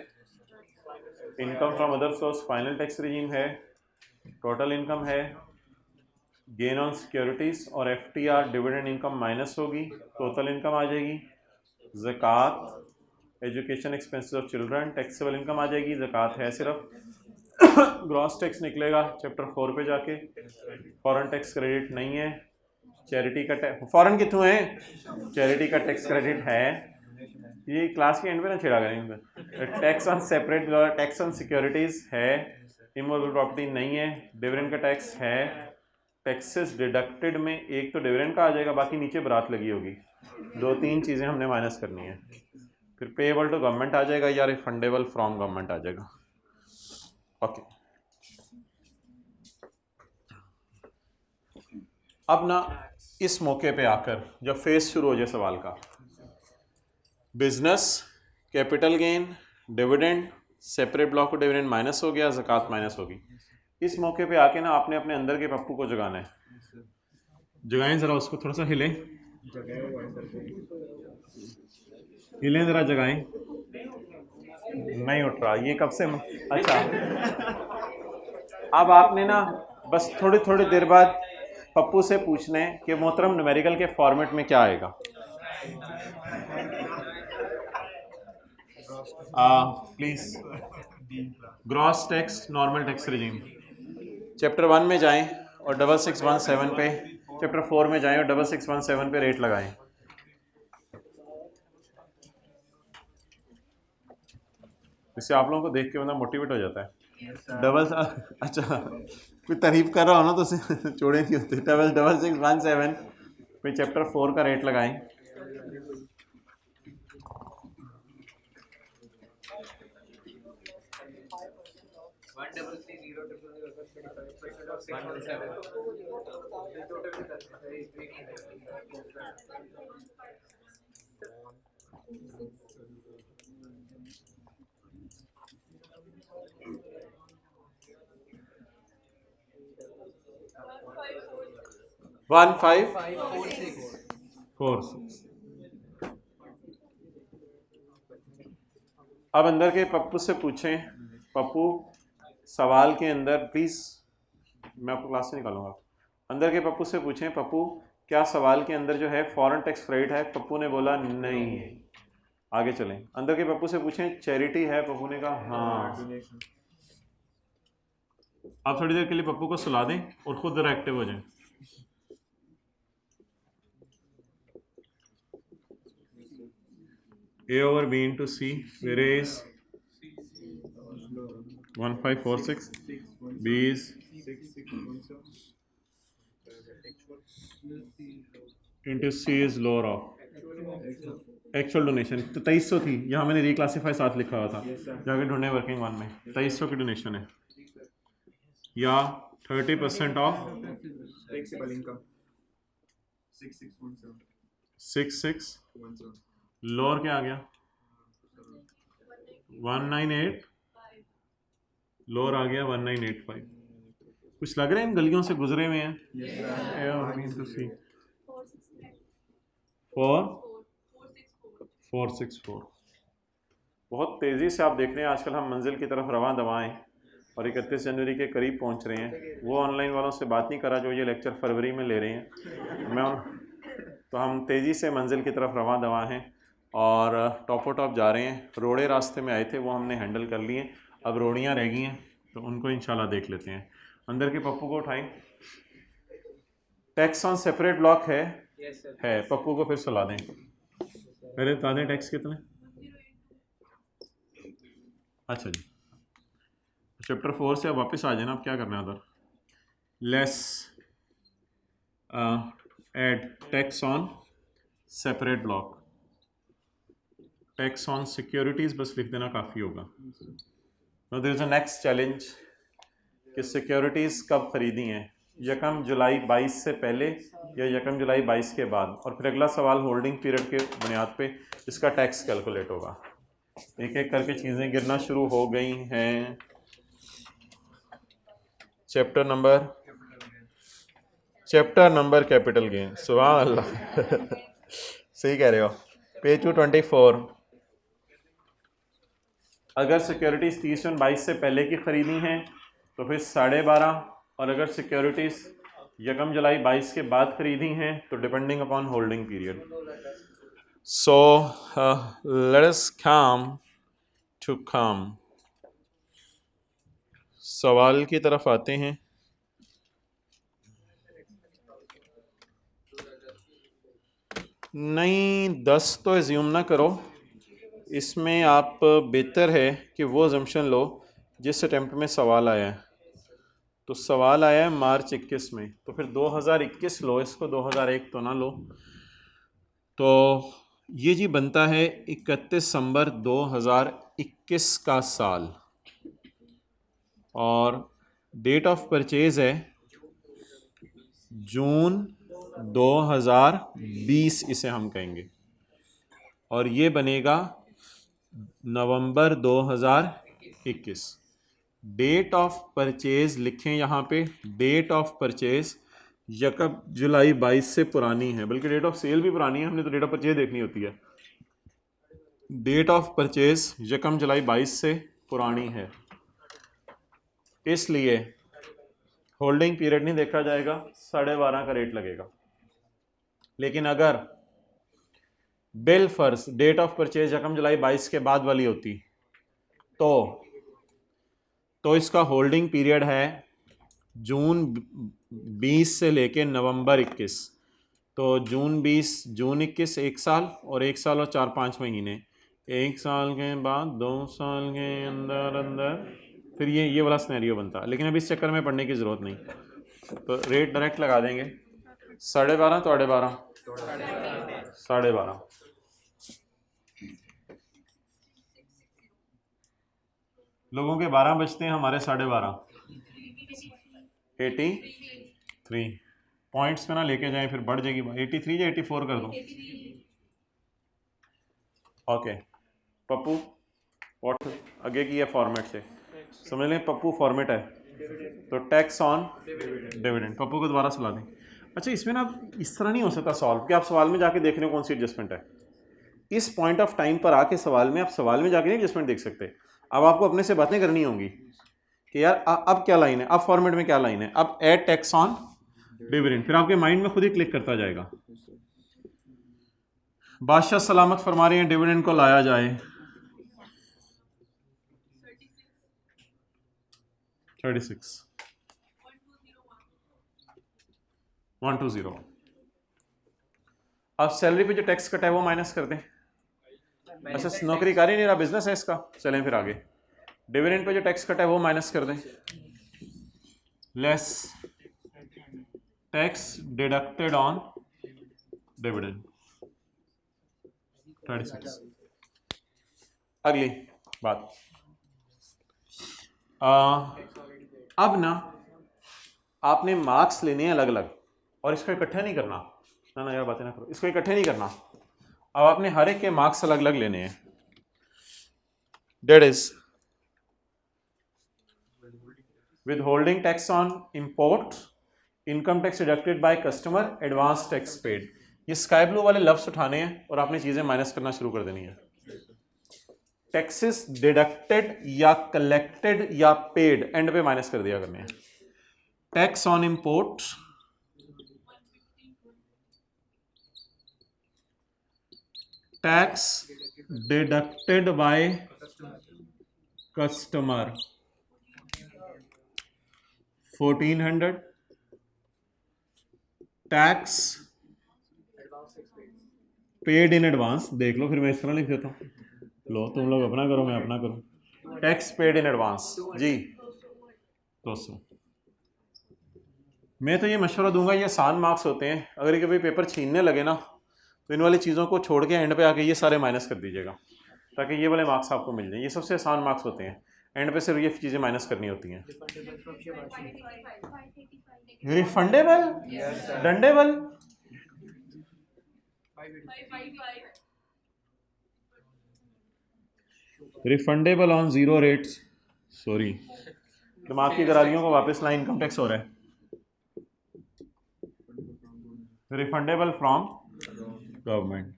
income from other source final tax regime है, टोटल इनकम है, गेन ऑन सिक्योरिटीज़ और एफटीआर डिविडेंड इनकम माइनस होगी, टोटल इनकम आ जाएगी। ज़कात, education expenses of children, taxable income आ जाएगी। ज़कात है सिर्फ ग्रॉस टैक्स निकलेगा चैप्टर 4 पे जाके। फॉरेन टैक्स क्रेडिट नहीं है। चैरिटी का टैक्स, फॉरेन कितों है, चैरिटी का टैक्स क्रेडिट है। ये क्लास के एंड पे ना छेड़ा करेंगे। Tax on separate, tax on securities है। इमूवेबल प्रॉपर्टी नहीं है। डिविडेंड का टैक्स है। टैक्सेस डिडक्टेड में एक तो डिविडेंड का आ जाएगा, बाकी नीचे बरात लगी होगी। 2-3 चीज़ें हमने माइनस करनी है। फिर पेएबल टू गवर्नमेंट आ जाएगा या रिफंडेबल फ्रॉम गवर्नमेंट आ जाएगा। ओके, अब ना इस मौके पे आकर जब फेज शुरू हो जाए सवाल का, business, capital gain, dividend, separate block को डिविडेंड माइनस हो गया, ज़कात माइनस होगी। इस मौके पे आके ना आपने अपने अंदर के पप्पू को जगाना है। जगाएं ज़रा उसको, थोड़ा सा हिले, हिले ज़रा, जगाएं। नहीं उठ रहा ये कब से। अच्छा, अब आपने ना बस थोड़ी थोड़ी देर बाद पप्पू से पूछना है कि मोहतरम न्यूमेरिकल के फॉर्मेट में क्या आएगा। Please gross tax normal tax regime, chapter 1 में जाएं और 6617 पे, चैप्टर 4 में जाएं और 6617 पे रेट लगाएं। इससे आप लोगों को देख के बंदा मोटिवेट हो जाता है। अच्छा कोई तारीफ कर रहा हो ना तो उसे छोड़े नहीं होते। 6617 पे चैप्टर 4 का रेट लगाएं। वन 5 4 6 अब अंदर के पप्पू से पूछें, पप्पू सवाल के अंदर प्लीज़, मैं आपको क्लास से निकालूंगा, अंदर के पप्पू से पूछें, पप्पू क्या सवाल के अंदर जो है फॉरेन टैक्स क्रेडिट है? पप्पू ने बोला नहीं है। आगे चलें, अंदर के पप्पू से पूछें चैरिटी है? पप्पू ने कहा हाँ। आप थोड़ी देर के लिए पप्पू को सुला दें और खुद जरा एक्टिव हो जाएं। A over B into C, where A is 1546, B is into C is lower of actual donation. तो 2300 थी, यहाँ मैंने रिक्लासीफाई साथ लिखा हुआ था, जाके ढूंढे वर्किंग वन में। 2300 की डोनेशन है या 30% ऑफ 6617, लोअर क्या आ गया 198, लोअर आ गया 1985। कुछ लग रहा है इन गलियों से गुजरे हुए हैं? फोर 464। बहुत तेज़ी से आप देख रहे हैं आजकल हम मंजिल की तरफ रवां दवाएं और 31 जनवरी के करीब पहुंच रहे हैं। वो ऑनलाइन वालों से बात नहीं करा जो ये लेक्चर फरवरी में ले रहे हैं, तो हम तेज़ी से मंजिल की तरफ रवां दवा हैं और टॉपो टॉप जा रहे हैं। रोड़े रास्ते में आए थे वो हमने हैंडल कर लिए, अब रोड़ियाँ रह गई हैं तो उनको इंशाल्लाह देख लेते हैं। अंदर के पप्पू को उठाएं। टैक्स ऑन सेपरेट ब्लॉक है पप्पू को फिर सुला दें। पहले बता दें टैक्स कितने। अच्छा जी, चैप्टर 4 से अब वापस आ जाना। अब क्या करना है उधर, less add tax on separate block, tax on securities बस लिख देना काफ़ी होगा। No there is a next challenge कि सिक्योरिटीज़ कब ख़रीदी हैं, 1 जुलाई 22 से पहले या 1 जुलाई 22 के बाद। और फिर अगला सवाल होल्डिंग पीरियड के बुनियाद पे इसका टैक्स कैलकुलेट होगा। एक एक करके चीज़ें गिरना शुरू हो गई हैं। चैप्टर नंबर कैपिटल गेन, सुभान अल्लाह सही कह रहे हो। पेज 224। अगर सिक्योरिटीज़ 30/22 से पहले की ख़रीदी हैं तो फिर 12.5, और अगर सिक्योरिटीज़ 1 जुलाई 22 के बाद ख़रीदी हैं तो depending upon holding period. So let us come सवाल की तरफ आते हैं। नहीं 10 तो एज्यूम ना करो, इसमें आप बेहतर है कि वो अजम्पशन लो जिस अटैम्प्ट में सवाल आया है। तो सवाल आया है मार्च 21 में, तो फिर 2021 लो, इसको 2001 तो ना लो। तो ये जी बनता है 31 दिसंबर 2021 का साल, और डेट ऑफ परचेज़ है जून 2020 इसे हम कहेंगे, और ये बनेगा नवंबर 2021। डेट ऑफ परचेज़ लिखें यहाँ पे, डेट ऑफ परचेज़ 1 जुलाई 22 से पुरानी है, बल्कि डेट ऑफ सेल भी पुरानी है, हमने तो डेट ऑफ परचेज़ देखनी होती है। डेट ऑफ परचेज़ 1 जुलाई 22 से पुरानी है, इसलिए होल्डिंग पीरियड नहीं देखा जाएगा, 12.5 का रेट लगेगा। लेकिन अगर bill first date of purchase 1 जुलाई 22 के बाद वाली होती तो इसका होल्डिंग पीरियड है जून 20 से लेके नवंबर 21। तो जून 20 जून 21 1 साल, और 1 साल और 4-5 महीने, 1 साल के बाद 2 साल के अंदर फिर ये वाला सिनेरियो बनता। लेकिन अभी इस चक्कर में पढ़ने की ज़रूरत नहीं, तो रेट डायरेक्ट लगा देंगे 12.5 तो 12.5 लोगों के 12 बजते हैं, हमारे 12.5 83 पॉइंट्स पे ना लेके जाएं, फिर बढ़ जाएगी। 83 या 84 कर दो। ओके पप्पू, व्हाट आगे की है फॉर्मेट से समझ लें। पप्पू फॉर्मेट है तो टैक्स ऑन डिविडेंड। पप्पू को दोबारा सुला दें। अच्छा इसमें ना इस तरह नहीं हो सकता सॉल्व कि आप सवाल में जाके देख रहे हो कौन सी एडजस्टमेंट है। इस पॉइंट ऑफ टाइम पर आके सवाल में, आप सवाल में जाके नहीं एडजस्टमेंट देख सकते। अब आपको अपने से बातें करनी होंगी कि यार अब क्या लाइन है, अब फॉर्मेट में क्या लाइन है, अब ऐड टैक्स ऑन डिविडेंड, फिर आपके माइंड में खुद ही क्लिक करता जाएगा। बादशाह सलामत फरमा रहे हैं डिविडेंड को लाया जाए 36 120। अब सैलरी पे जो टैक्स कटा है वो माइनस कर दें। अच्छा नौकरी कर ही नहीं रहा, बिजनेस है इसका, चलें फिर आगे। डिविडेंड पे जो टैक्स कटा है वो माइनस कर दें, less tax deducted on dividend 36। अगली बात, अब ना आपने मार्क्स लेने हैं अलग अलग, और इसको इकट्ठे नहीं करना, ना यार बातें ना करो, इसको इकट्ठे नहीं करना। अब आपने हर एक के मार्क्स अलग अलग लेने हैं। Date is withholding tax on import, income tax deducted by customer, advance tax paid. ये स्काई ब्लू वाले लफ्ज उठाने हैं और आपने चीजें माइनस करना शुरू कर देनी है। टैक्सेस डिडक्टेड या कलेक्टेड या पेड एंड पे माइनस कर दिया करने हैं। Tax on import, tax deducted by customer 1400, tax paid in advance. देख लो फिर मैं इस तरह लिख देता हूँ, लो तुम लोग अपना करो मैं अपना करूँ। टैक्स पेड इन एडवांस जी 200। मैं तो ये मशवरा दूंगा, ये आसान मार्क्स होते हैं, अगर कभी पेपर छीनने लगे ना तो इन वाली चीज़ों को छोड़ के एंड पे आके ये सारे माइनस कर दीजिएगा, ताकि ये वाले मार्क्स आपको मिल जाएं। ये सबसे आसान मार्क्स होते हैं, एंड पे सिर्फ ये चीज़ें माइनस करनी होती हैं। रिफंडेबल, डंडेबल, refundable on zero rates, sorry दिमाग की गरारियों को वापस लाइन, इनकम टैक्स हो रहा है। रिफंडेबल फ्रॉम गवर्नमेंट,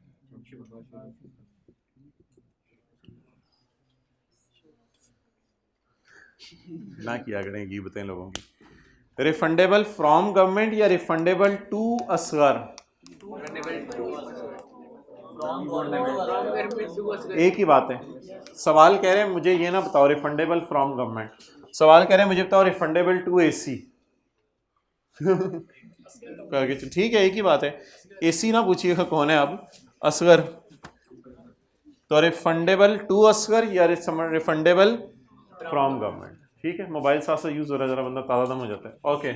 ना किया करें गिबतें लोगों की। रिफंडेबल फ्रॉम गवर्नमेंट या रिफंडेबल टू असगर, एक ही बात है। सवाल कह रहे हैं मुझे ये ना बताओ रिफंडेबल फ्रॉम गवर्नमेंट, सवाल कह रहे हैं मुझे बताओ रिफंडेबल टू एसी। ठीक है एक ही बात है, एसी ना पूछिएगा कौन है अब, असगर। तो रिफंडेबल टू असगर या रिफंडेबल फ्रॉम गवर्नमेंट, ठीक है। मोबाइल साथ से यूज हो रहा है, जरा बंदा ताज़ा दम हो जाता है। ओके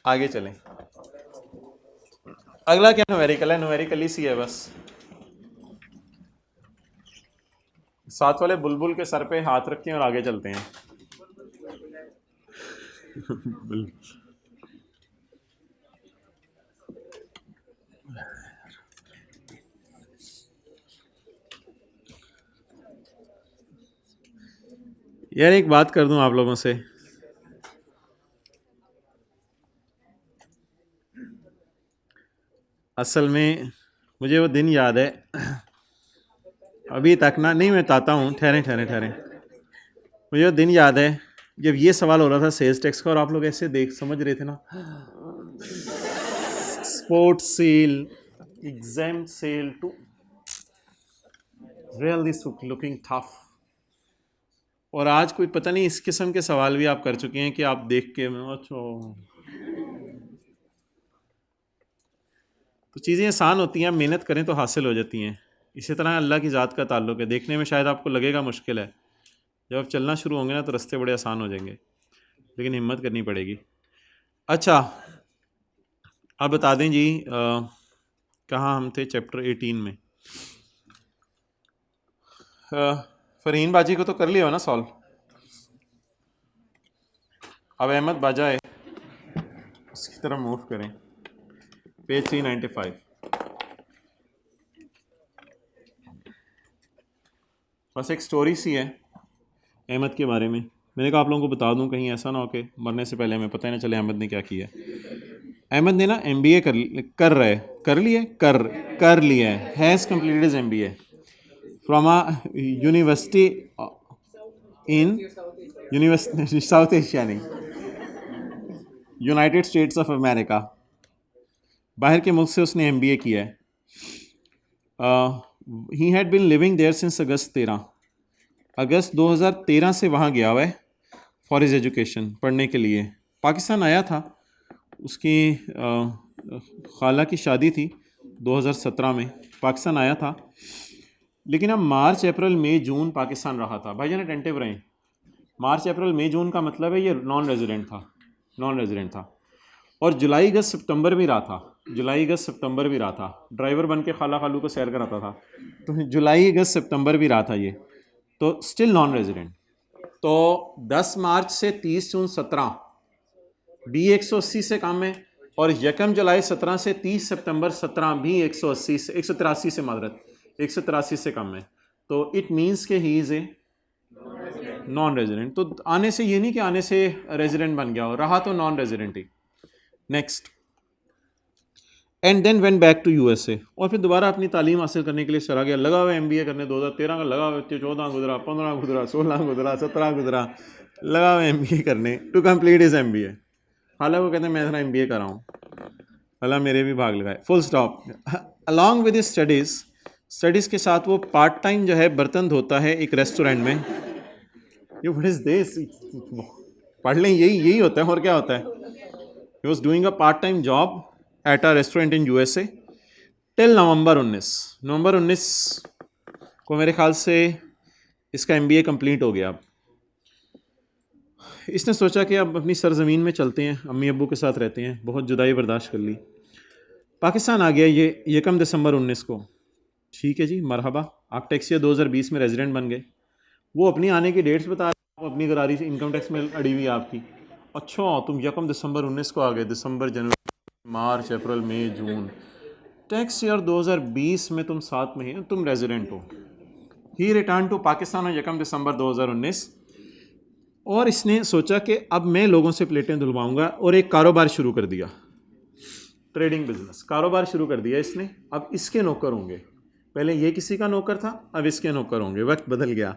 आगे चलें। अगला क्या न्यूमेरिकल है, न्यूमेरिकल ही सी है बस। साथ वाले बुलबुल के सर पे हाथ रखते हैं और आगे चलते हैं। यार एक बात कर दूं आप लोगों से, असल में मुझे वो दिन याद है अभी तक ना, नहीं मैं बताता हूँ, ठहरें। मुझे वो दिन याद है जब ये सवाल हो रहा था सेल्स टैक्स का, और आप लोग ऐसे देख समझ रहे थे ना, sport cell, exam cell too really looking tough. और आज कोई पता नहीं इस किस्म के सवाल भी आप कर चुके हैं कि आप देख के तो चीज़ें आसान होती हैं, मेहनत करें तो हासिल हो जाती हैं। इसी तरह अल्लाह की ज़ात का ताल्लुक़ है, देखने में शायद आपको लगेगा मुश्किल है, जब आप चलना शुरू होंगे ना तो रास्ते बड़े आसान हो जाएंगे, लेकिन हिम्मत करनी पड़ेगी। अच्छा आप बता दें जी, कहाँ हम थे, चैप्टर 18 में। फरहीन बाजी को तो कर लिया हो ना सॉल्व, अब अहमद बाजा है उसकी तरफ मूव करें, पेज 395। बस एक स्टोरी सी है अहमद के बारे में, मैंने कहा आप लोगों को बता दूं, कहीं ऐसा ना हो कि मरने से पहले हमें पता ही ना चले अहमद ने क्या किया। अहमद ने ना MBA कर रहे कर लिए कर लिया है, has completed his MBA from a university in university South Asia नहीं, यूनाइटेड स्टेट्स ऑफ अमेरिका, बाहर के मुल्क से उसने MBA किया है. He had been living there since August 2013 से वहाँ गया हुआ है फॉर हिज एजुकेशन, पढ़ने के लिए. पाकिस्तान आया था, उसकी खाला की शादी थी 2017 में, पाकिस्तान आया था, लेकिन अब मार्च अप्रैल मई जून पाकिस्तान रहा था. भाईजान अटेंटिव रहें, मार्च अप्रैल मई जून का मतलब है ये नॉन रेजिडेंट था. और जुलाई अगस्त सितंबर भी रहा था, ड्राइवर बन के खाला खालू को सैर कराता था, तो जुलाई अगस्त सितंबर भी रहा था ये, तो स्टिल नॉन रेजिडेंट. तो 10 मार्च से 30 जून 17 भी 180 से कम है, और 1 जुलाई 17 से 30 सितंबर 17 भी 183 से कम है. तो इट मीन्स के he is a non resident. तो आने से ये नहीं कि आने से रेजिडेंट बन गया हो, रहा तो नॉन रेजिडेंट ही. Next, and then went back to USA, और फिर दोबारा अपनी तालीम हासिल करने के लिए चला गया. लगा हुआ MBA करने, 2013 का लगा हुआ, 14 गुजरा, 15 गुजरा, 16 गुजरा, 17 गुजरा, लगा हुआ MBA करने टू कंप्लीट इज MBA. हालांकि वो कहते हैं मैं इतना MBA कर रहा हूँ, हालांकि मेरे भी भाग लगाए. Full stop. Along with studies के साथ वो पार्ट टाइम जो है बर्तन धोता है एक रेस्टोरेंट में. ये व्हाट इज दिस, पढ़ लें, यही होता है, और क्या होता है. He was doing a part-time job at a restaurant in USA till नवंबर 19 को मेरे ख्याल से इसका MBA कंप्लीट हो गया. अब इसने सोचा कि अब अपनी सरजमीन में चलते हैं, अम्मी अब्बू के साथ रहते हैं, बहुत जुदाई बर्दाश्त कर ली, पाकिस्तान आ गया ये 1 दिसंबर 19 को. ठीक है जी, मरहबा, आप टैक्स ईयर 2020 में रेजिडेंट बन गए. वो अपनी आने की डेट्स बता रहे हैं, अपनी गरारी से इनकम टैक्स में अड़ी हुई आपकी. अच्छा, तुम 1 दिसंबर 19 को आ गए, दिसंबर, जनवरी, मार्च, अप्रैल, मई, जून, टैक्स ईयर 2020 में तुम 7 महीने तुम रेजिडेंट हो. ही रिटर्न टू पाकिस्तान on 1 दिसंबर 2019, और इसने सोचा कि अब मैं लोगों से प्लेटें धुलवाऊंगा, और एक कारोबार शुरू कर दिया, ट्रेडिंग बिजनेस कारोबार शुरू कर दिया इसने. अब इसके नौकर होंगे, पहले ये किसी का नौकर था, अब इसके नौकर होंगे. वक्त बदल गया.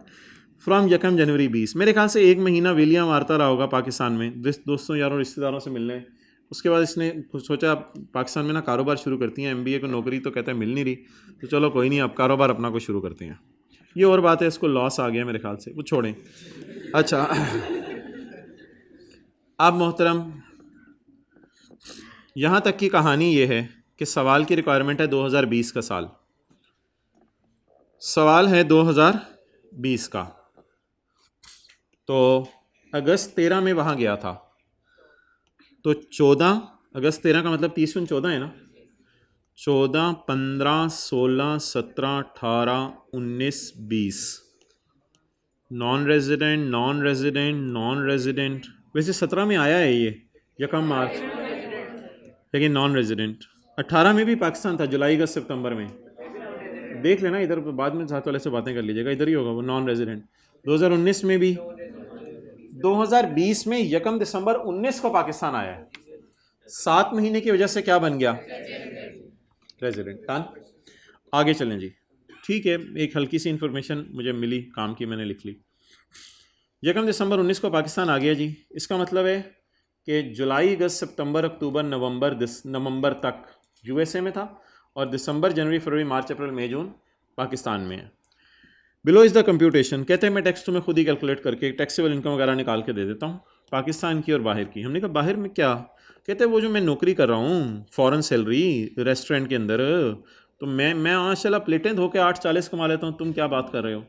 फ्रॉम 1 जनवरी 20, मेरे ख्याल से 1 महीना वेलियाँ मारता रहा होगा पाकिस्तान में, दोस्तों यारों रिश्तेदारों से मिलने. उसके बाद इसने सोचा पाकिस्तान में ना कारोबार शुरू करती हैं, MBA को नौकरी तो कहता है मिल नहीं रही, तो चलो कोई नहीं, अब कारोबार अपना को शुरू करते हैं. ये और बात है, इसको लॉस आ गया मेरे ख्याल से, वो छोड़ें. अच्छा, अब मोहतरम, यहाँ तक की कहानी ये है कि सवाल की रिक्वायरमेंट है 2020 का साल, सवाल है 2020 का. तो अगस्त 13 में वहाँ गया था, तो 14 अगस्त 13 का मतलब 30 14 है ना, 14, 15, 16, 17, 18, 19, 20 नॉन रेजिडेंट. वैसे 17 में आया है ये 1 मार्च, लेकिन नॉन रेजिडेंट. 18 में भी पाकिस्तान था, जुलाई अगस्त सितंबर में, देख लेना इधर, बाद में साथ वाले से बातें कर लीजिएगा, इधर ही होगा वो नॉन रेजिडेंट. 2019 में भी, 2020 में 1 दिसंबर 19 को पाकिस्तान आया है. 7 महीने की वजह से क्या बन गया, रेजिडेंट. डन. आगे चलें जी. ठीक है, एक हल्की सी इन्फॉर्मेशन मुझे मिली, काम की, मैंने लिख ली. 1 दिसंबर 19 को पाकिस्तान आ गया जी. इसका मतलब है कि जुलाई अगस्त सितंबर अक्टूबर नवंबर तक USA में था, और दिसंबर जनवरी फरवरी मार्च अप्रैल मई जून पाकिस्तान में है. Below is the computation. कहते हैं मैं टैक्स तुम्हें खुद ही कैलकुलेट करके टैक्सेबल इनकम वगैरह निकाल के दे देता हूँ, पाकिस्तान की और बाहर की. हमने कहा बाहर में क्या? कहते हैं वो जो मैं नौकरी कर रहा हूँ, फ़ॉरेन सैलरी रेस्टोरेंट के अंदर, तो मैं माशाल्लाह प्लेटें धो के 840 कमा लेता हूँ, तुम क्या बात कर रहे हो.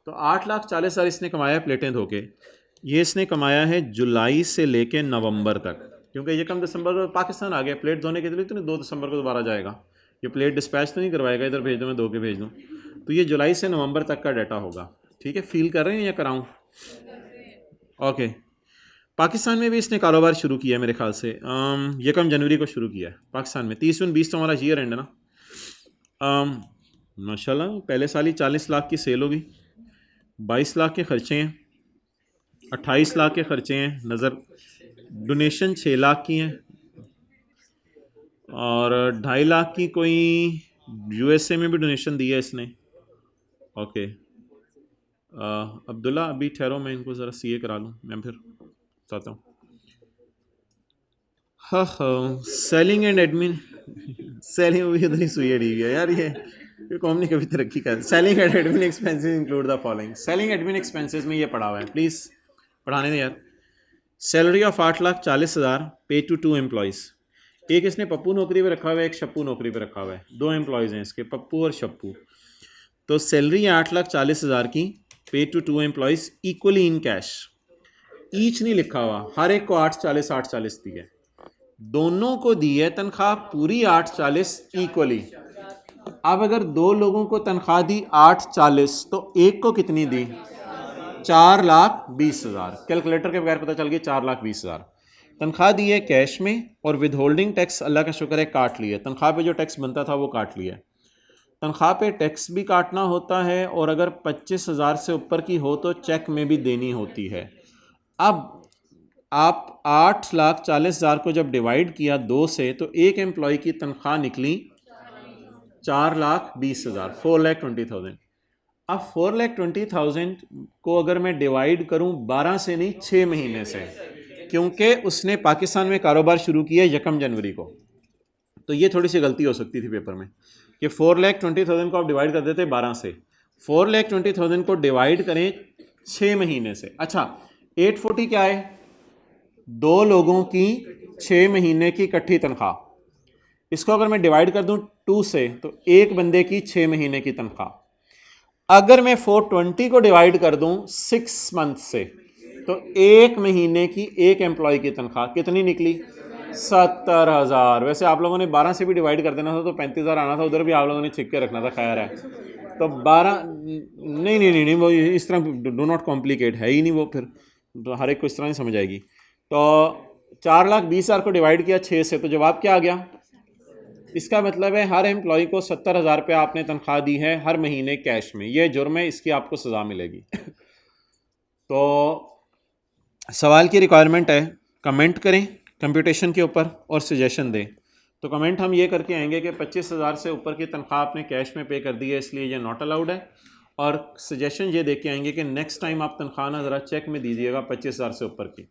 तो 8,40,000 इसने कमाया है प्लेटें धो के. ये इसने कमाया है जुलाई से लेके नवंबर तक, क्योंकि 1 दिसंबर को पाकिस्तान आ गया, प्लेट धोने के लिए तो नहीं 2 दिसंबर को दोबारा जाएगा, ये प्लेट डिस्पैच तो नहीं करवाएगा, इधर भेज दो मैं धो के भेज दूँ. तो ये जुलाई से नवंबर तक का डाटा होगा. ठीक है, फील कर रहे हैं या कराऊँ? ओके. पाकिस्तान में भी इसने कारोबार शुरू किया है मेरे ख्याल से 1 जनवरी को शुरू किया है पाकिस्तान में. 30 जून 20 तो हमारा ईयर एंड है ना. माशाल्लाह पहले साल ही 40 लाख की सेल होगी, 22 लाख के खर्चे हैं, 28 लाख के खर्चे हैं, नज़र डोनेशन 6 लाख की हैं, और 2.5 लाख की कोई यूएसए में भी डोनेशन दी है इसने। ओके अब्दुल्ला अभी ठहरो, मैं इनको ज़रा सीए करा लूँ, मैं फिर बताता हूँ। हाँ सेलिंग एंड एडमिन सेलिंग भी उधर ही सुई है यार, ये कौन नहीं कभी तरक्की कर। Selling and admin expenses include the following. Selling admin expenses में ये पड़ा हुआ है, प्लीज़ पढ़ाने दें यार। सैलरी ऑफ 8,40,000 पे टू 2 एम्प्लॉयज़। एक इसने पप्पू नौकरी पे रखा हुआ है, एक शप्पू नौकरी पे रखा हुआ है, 2 एम्प्लॉयज़ हैं इसके, पप्पू और शप्पू। तो सैलरी है 8,40,000 की, pay to 2 employees equally in cash. Each नहीं लिखा हुआ, हर एक को 8,40 दी है, दोनों को दी है तनख्वाह पूरी 8,40 इक्वली। अब अगर 2 लोगों को तनख्वाह दी 8,40 तो एक को कितनी दी? 4,20,000। कैलकुलेटर के बगैर पता चल गया 4,20,000 तनख्वाह दी है कैश में, और विद होल्डिंग टैक्स अल्लाह का शुक्र है काट लिया। तनख्वाह पे जो टैक्स बनता था वो काट लिया। तनख्वाह पे टैक्स भी काटना होता है, और अगर 25,000 से ऊपर की हो तो चेक में भी देनी होती है। अब आप 8,40,000 को जब डिवाइड किया 2 से, तो एक एम्प्लॉय की तनख्वाह निकली 4,20,000, 4,20,000। अब 4,20,000 को अगर मैं डिवाइड करूं 12 से नहीं 6 महीने से, क्योंकि उसने पाकिस्तान में कारोबार शुरू किया 1 जनवरी को, तो ये थोड़ी सी गलती हो सकती थी पेपर में कि 4,20,000 को आप डिवाइड कर देते 12 से। 4,20,000 को डिवाइड करें 6 महीने से। अच्छा 840 क्या है? 2 लोगों की 6 महीने की इकट्ठी तनख्वाह। इसको अगर मैं डिवाइड कर दूं 2 से, तो एक बंदे की 6 महीने की तनख्वाह। अगर मैं 420 को डिवाइड कर दूं 6 मंथ से, तो एक महीने की एक एम्प्लॉय की तनख्वाह कितनी निकली? 70,000। वैसे आप लोगों ने 12 से भी डिवाइड कर देना था तो 35,000 आना था, उधर भी आप लोगों ने छिक के रखना था, खैर है। तो 12 नहीं वो इस तरह डो नॉट कॉम्प्लिकेट है ही नहीं वो, फिर तो हर एक को इस तरह नहीं समझ आएगी। तो 4,20,000 को डिवाइड किया 6 से, तो जवाब क्या आ गया? इसका मतलब है हर एम्प्लॉय को 70,000 रुपये आपने तनख्वाह दी है हर महीने कैश में। ये जुर्म है, इसकी आपको सज़ा मिलेगी। तो सवाल की रिक्वायरमेंट है कमेंट करें कंप्यूटेशन के ऊपर और सजेशन दें। तो कमेंट हम ये करके आएंगे कि 25,000 से ऊपर की तनख्वाह आपने कैश में पे कर दी है, इसलिए ये नॉट अलाउड है। और सजेशन ये दे के आएंगे कि नेक्स्ट टाइम आप तनख्वाह ना ज़रा चेक में दीजिएगा 25,000 से ऊपर की।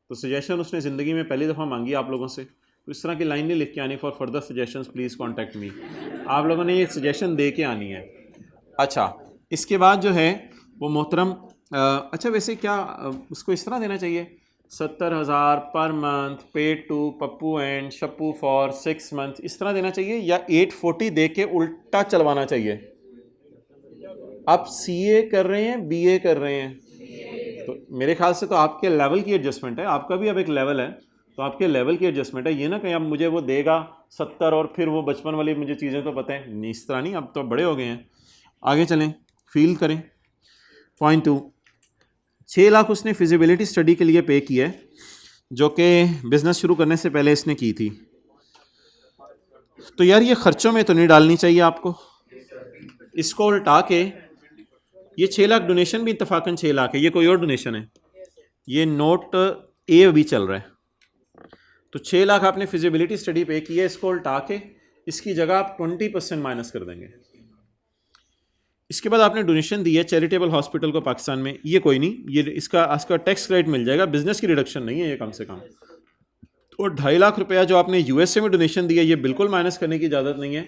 तो सजेशन उसने ज़िंदगी में पहली दफ़ा मांगी आप लोगों से, तो इस तरह की लाइन नहीं लिख के आनी, for further suggestions please contact me. आप लोगों ने ये सजेशन दे के आनी है। अच्छा इसके बाद जो है वो मोहतरम अच्छा वैसे क्या उसको इस तरह देना चाहिए 70,000 पर month paid to Pappu and Shappu for 6 month, इस तरह देना चाहिए, या 840 दे के उल्टा चलवाना चाहिए? आप सीए कर रहे हैं, बीए कर रहे हैं, तो मेरे ख्याल से तो आपके लेवल की एडजस्टमेंट है, आपका भी अब एक लेवल है, तो आपके लेवल की एडजस्टमेंट है। ये ना कहीं अब मुझे वो देगा 70 और फिर वो बचपन वाली मुझे चीज़ें तो पता है नहीं, इस तरह नहीं, अब तो बड़े हो गए हैं। आगे चलें, फील करें। पॉइंट 2, 6 लाख उसने फिजिबिलिटी स्टडी के लिए पे किया है, जो कि बिज़नेस शुरू करने से पहले इसने की थी। तो यार ये ख़र्चों में तो नहीं डालनी चाहिए आपको। इसको उल्टा के ये 6 लाख डोनेशन भी इत्तफाकन 6 लाख है, ये कोई और डोनेशन है, ये नोट ए अभी चल रहा है। तो 6 लाख आपने फिजिबिलिटी स्टडी पे की है, इसको उल्टा के इसकी जगह आप 20% माइनस कर देंगे। इसके बाद आपने डोनेशन दी है चैरिटेबल हॉस्पिटल को पाकिस्तान में, ये कोई नहीं, ये इसका टैक्स क्रेडिट मिल जाएगा, बिजनेस की रिडक्शन नहीं है ये कम से कम। और 2.5 लाख रुपया जो आपने यूएसए में डोनेशन दिया, ये बिल्कुल माइनस करने की इजाज़त नहीं है,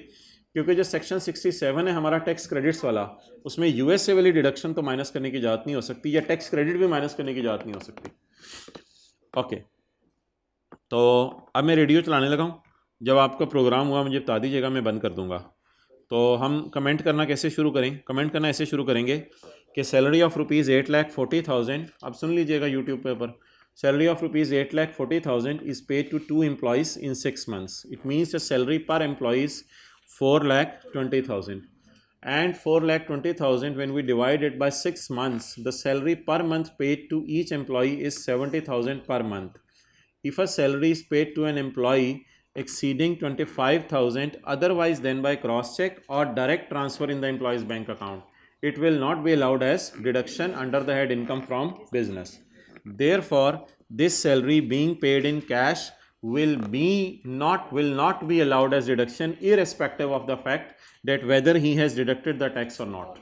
क्योंकि जो सेक्शन 67 है हमारा टैक्स क्रेडिट्स वाला, उसमें यूएसए वाली डिडक्शन तो माइनस करने की इजाज़त नहीं हो सकती, या टैक्स क्रेडिट भी माइनस करने की इजाज़त नहीं हो सकती। ओके, तो अब मैं रेडियो चलाने लगा हूँ, जब आपका प्रोग्राम हुआ मुझे बता दीजिएगा, मैं बंद कर दूँगा। तो हम कमेंट करना कैसे शुरू करें? कमेंट करना ऐसे शुरू करेंगे कि सैलरी ऑफ रुपीज़ 8,40,000, अब सुन लीजिएगा यूट्यूब पे ऊपर, salary of rupees 8,40,000 is paid to 2 employees in 6 months। It means the salary per employees 4,20,000, and 4,20,000 when we divide it by 6 months, the salary per month paid to each employee is 70,000 per month. If a salary is paid to an employee exceeding 25,000 otherwise than by cross check or direct transfer in the employee's bank account, it will not be allowed as deduction under the head income from business. Therefore, this salary being paid in cash will not be allowed as deduction irrespective of the fact that whether he has deducted the tax or not.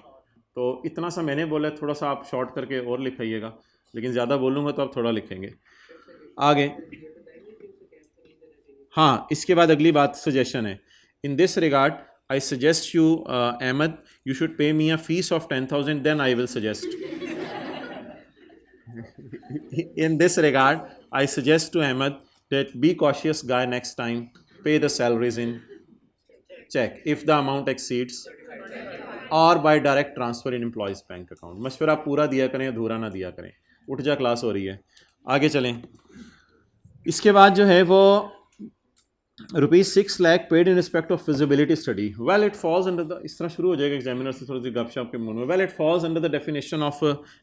तो इतना सा मैंने बोला, थोड़ा सा आप शॉर्ट करके और लिखाइएगा, लेकिन ज़्यादा बोलूँगा तो आप थोड़ा लिखेंगे आगे. हाँ, इसके बाद अगली बात सजेशन है. In this regard I suggest you, Ahmed, you should pay me a fees of 10,000, then I will suggest. In this regard, I suggest to Ahmed that be cautious guy next time, pay the salaries in check if the amount exceeds or by direct transfer in employees bank account. मशवरा पूरा दिया करें, अधूरा ना दिया करें. उठ जा, क्लास हो रही है. आगे चलें. इसके बाद जो है वो ₹6 lakh paid in respect of feasibility study. Well it falls under the, इस तरह शुरू हो जाएगा एग्जामिनर से थोड़ी सी गपशप के मुंह में. Well it falls under the definition of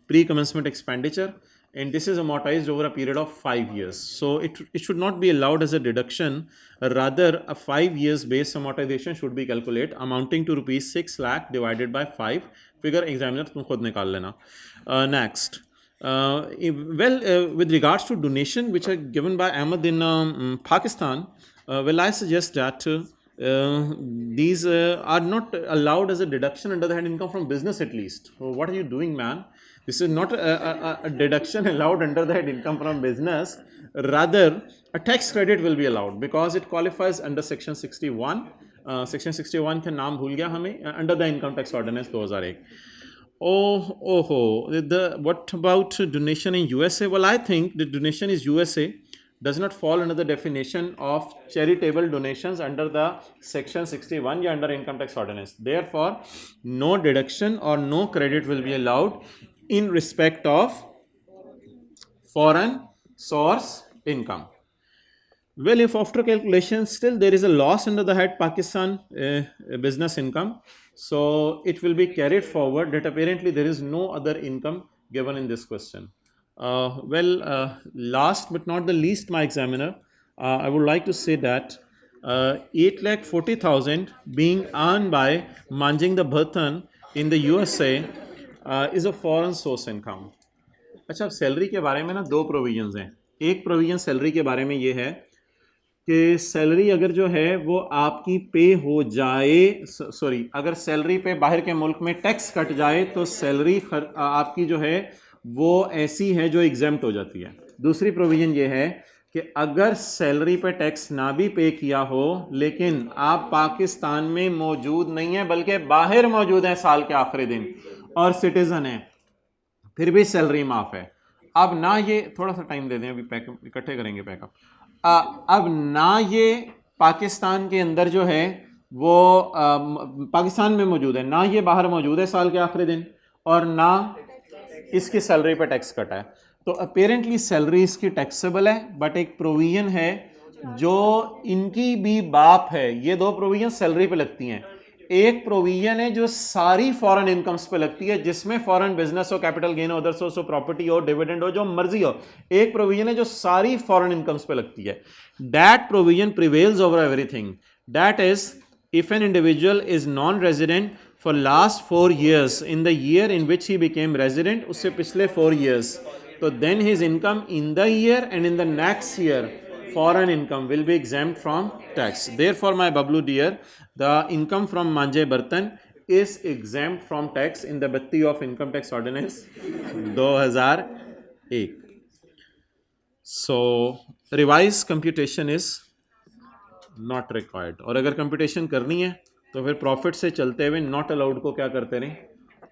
pre commencement expenditure and this is amortized over a period of 5 years. So it should not be allowed as a deduction. Rather, a 5 years base amortization should be calculated amounting to ₹6 lakh divided by 5. Figure examiner तुम खुद निकाल लेना. Next. With regards to donation which are given by Ahmed in Pakistan, well, I suggest that these are not allowed as a deduction under the head income from business at least. So what are you doing, man? This is not a deduction allowed under the head income from business. Rather, a tax credit will be allowed because it qualifies under section 61. Section 61 का नाम भूल गया हमें, under the income tax ordinance 2001. What about donation in USA? Well, I think the donation is USA does not fall under the definition of charitable donations under the section 61 या under income tax ordinance. Therefore, no deduction or no credit will be allowed in respect of foreign source income. Well, if after calculation still there is a loss under the head Pakistan business income, so it will be carried forward that apparently there is no other income given in this question. Last but not the least, my examiner, I would like to say that 8,40,000 being earned by manjing the Bhartan in the USA is a foreign source income. अच्छा, अब सैलरी के बारे में ना दो प्रोविजंस हैं. एक प्रोविजन सैलरी के बारे में ये है कि सैलरी अगर जो है वो आपकी पे हो जाए, अगर सैलरी पे बाहर के मुल्क में टैक्स कट जाए तो सैलरी आपकी जो है वो ऐसी है जो एग्जेम्प्ट हो जाती है. दूसरी प्रोविजन ये है कि अगर सैलरी पे टैक्स ना भी पे किया हो लेकिन आप पाकिस्तान में मौजूद नहीं है बल्कि बाहर मौजूद हैं साल के आखिरी दिन और सिटीजन है, फिर भी सैलरी माफ़ है. अब ना ये, थोड़ा सा टाइम दे दें, अभी पैकअप इकट्ठे करेंगे पैकअप. अब ना ये पाकिस्तान के अंदर जो है वो पाकिस्तान में मौजूद है, ना ये बाहर मौजूद है साल के आखिरी दिन, और ना इसकी सैलरी पे टैक्स कटा है. तो अपेरेंटली सैलरी इसकी टैक्सेबल है, बट एक प्रोविजन है जो इनकी भी बाप है. ये दो प्रोविजन सैलरी पे लगती हैं. एक प्रोविजन है जो सारी फॉरेन इनकम्स पे लगती है, जिसमें फॉरेन बिजनेस हो, कैपिटल गेन हो, अदर सोर्स हो, प्रॉपर्टी हो, डिविडेंड हो, जो मर्जी हो. एक प्रोविजन है जो सारी फॉरेन इनकम्स पे लगती है. That provision prevails over everything. That is if an individual is non resident for last 4 years in the year in which he became resident, उससे पिछले 4 years, तो then his income in the year and in the next year foreign income will be exempt from tax. Therefore, my Bablu dear, the income from Manje Bartan is exempt from tax in the Batti of Income Tax Ordinance 2001. So, revised computation is not required. और अगर computation करनी है तो फिर प्रॉफिट से चलते हुए नॉट अलाउड को क्या करते रहें,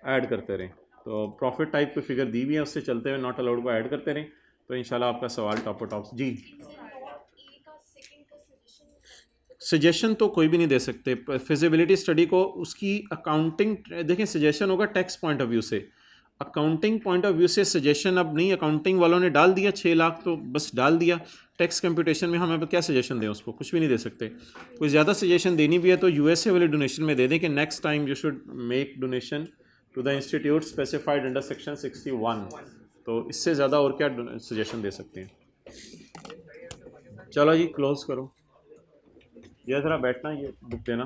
ऐड करते रहें. तो प्रॉफिट टाइप की फिगर दी हुई है, उससे चलते हुए नॉट अलाउड को ऐड करते रहें. तो इंशाल्लाह आपका सवाल टॉप जी. सजेशन तो कोई भी नहीं दे सकते. फिजिबिलिटी स्टडी को उसकी अकाउंटिंग, देखें सजेशन होगा टैक्स पॉइंट ऑफ व्यू से, अकाउंटिंग पॉइंट ऑफ व्यू से सजेशन अब नहीं. अकाउंटिंग वालों ने डाल दिया 6 लाख तो बस डाल दिया. टैक्स कंप्यूटेशन में हम अब क्या सजेशन दें, उसको कुछ भी नहीं दे सकते. कोई ज़्यादा सजेशन देनी भी है तो यूएसए वाले डोनेशन में दे दें कि next time you should make donation to the institute specified under section 61. तो इससे ज़्यादा और क्या सजेशन दे सकते हैं. चलो जी, क्लोज करो. ये ज़रा बैठना, ये बुक देना.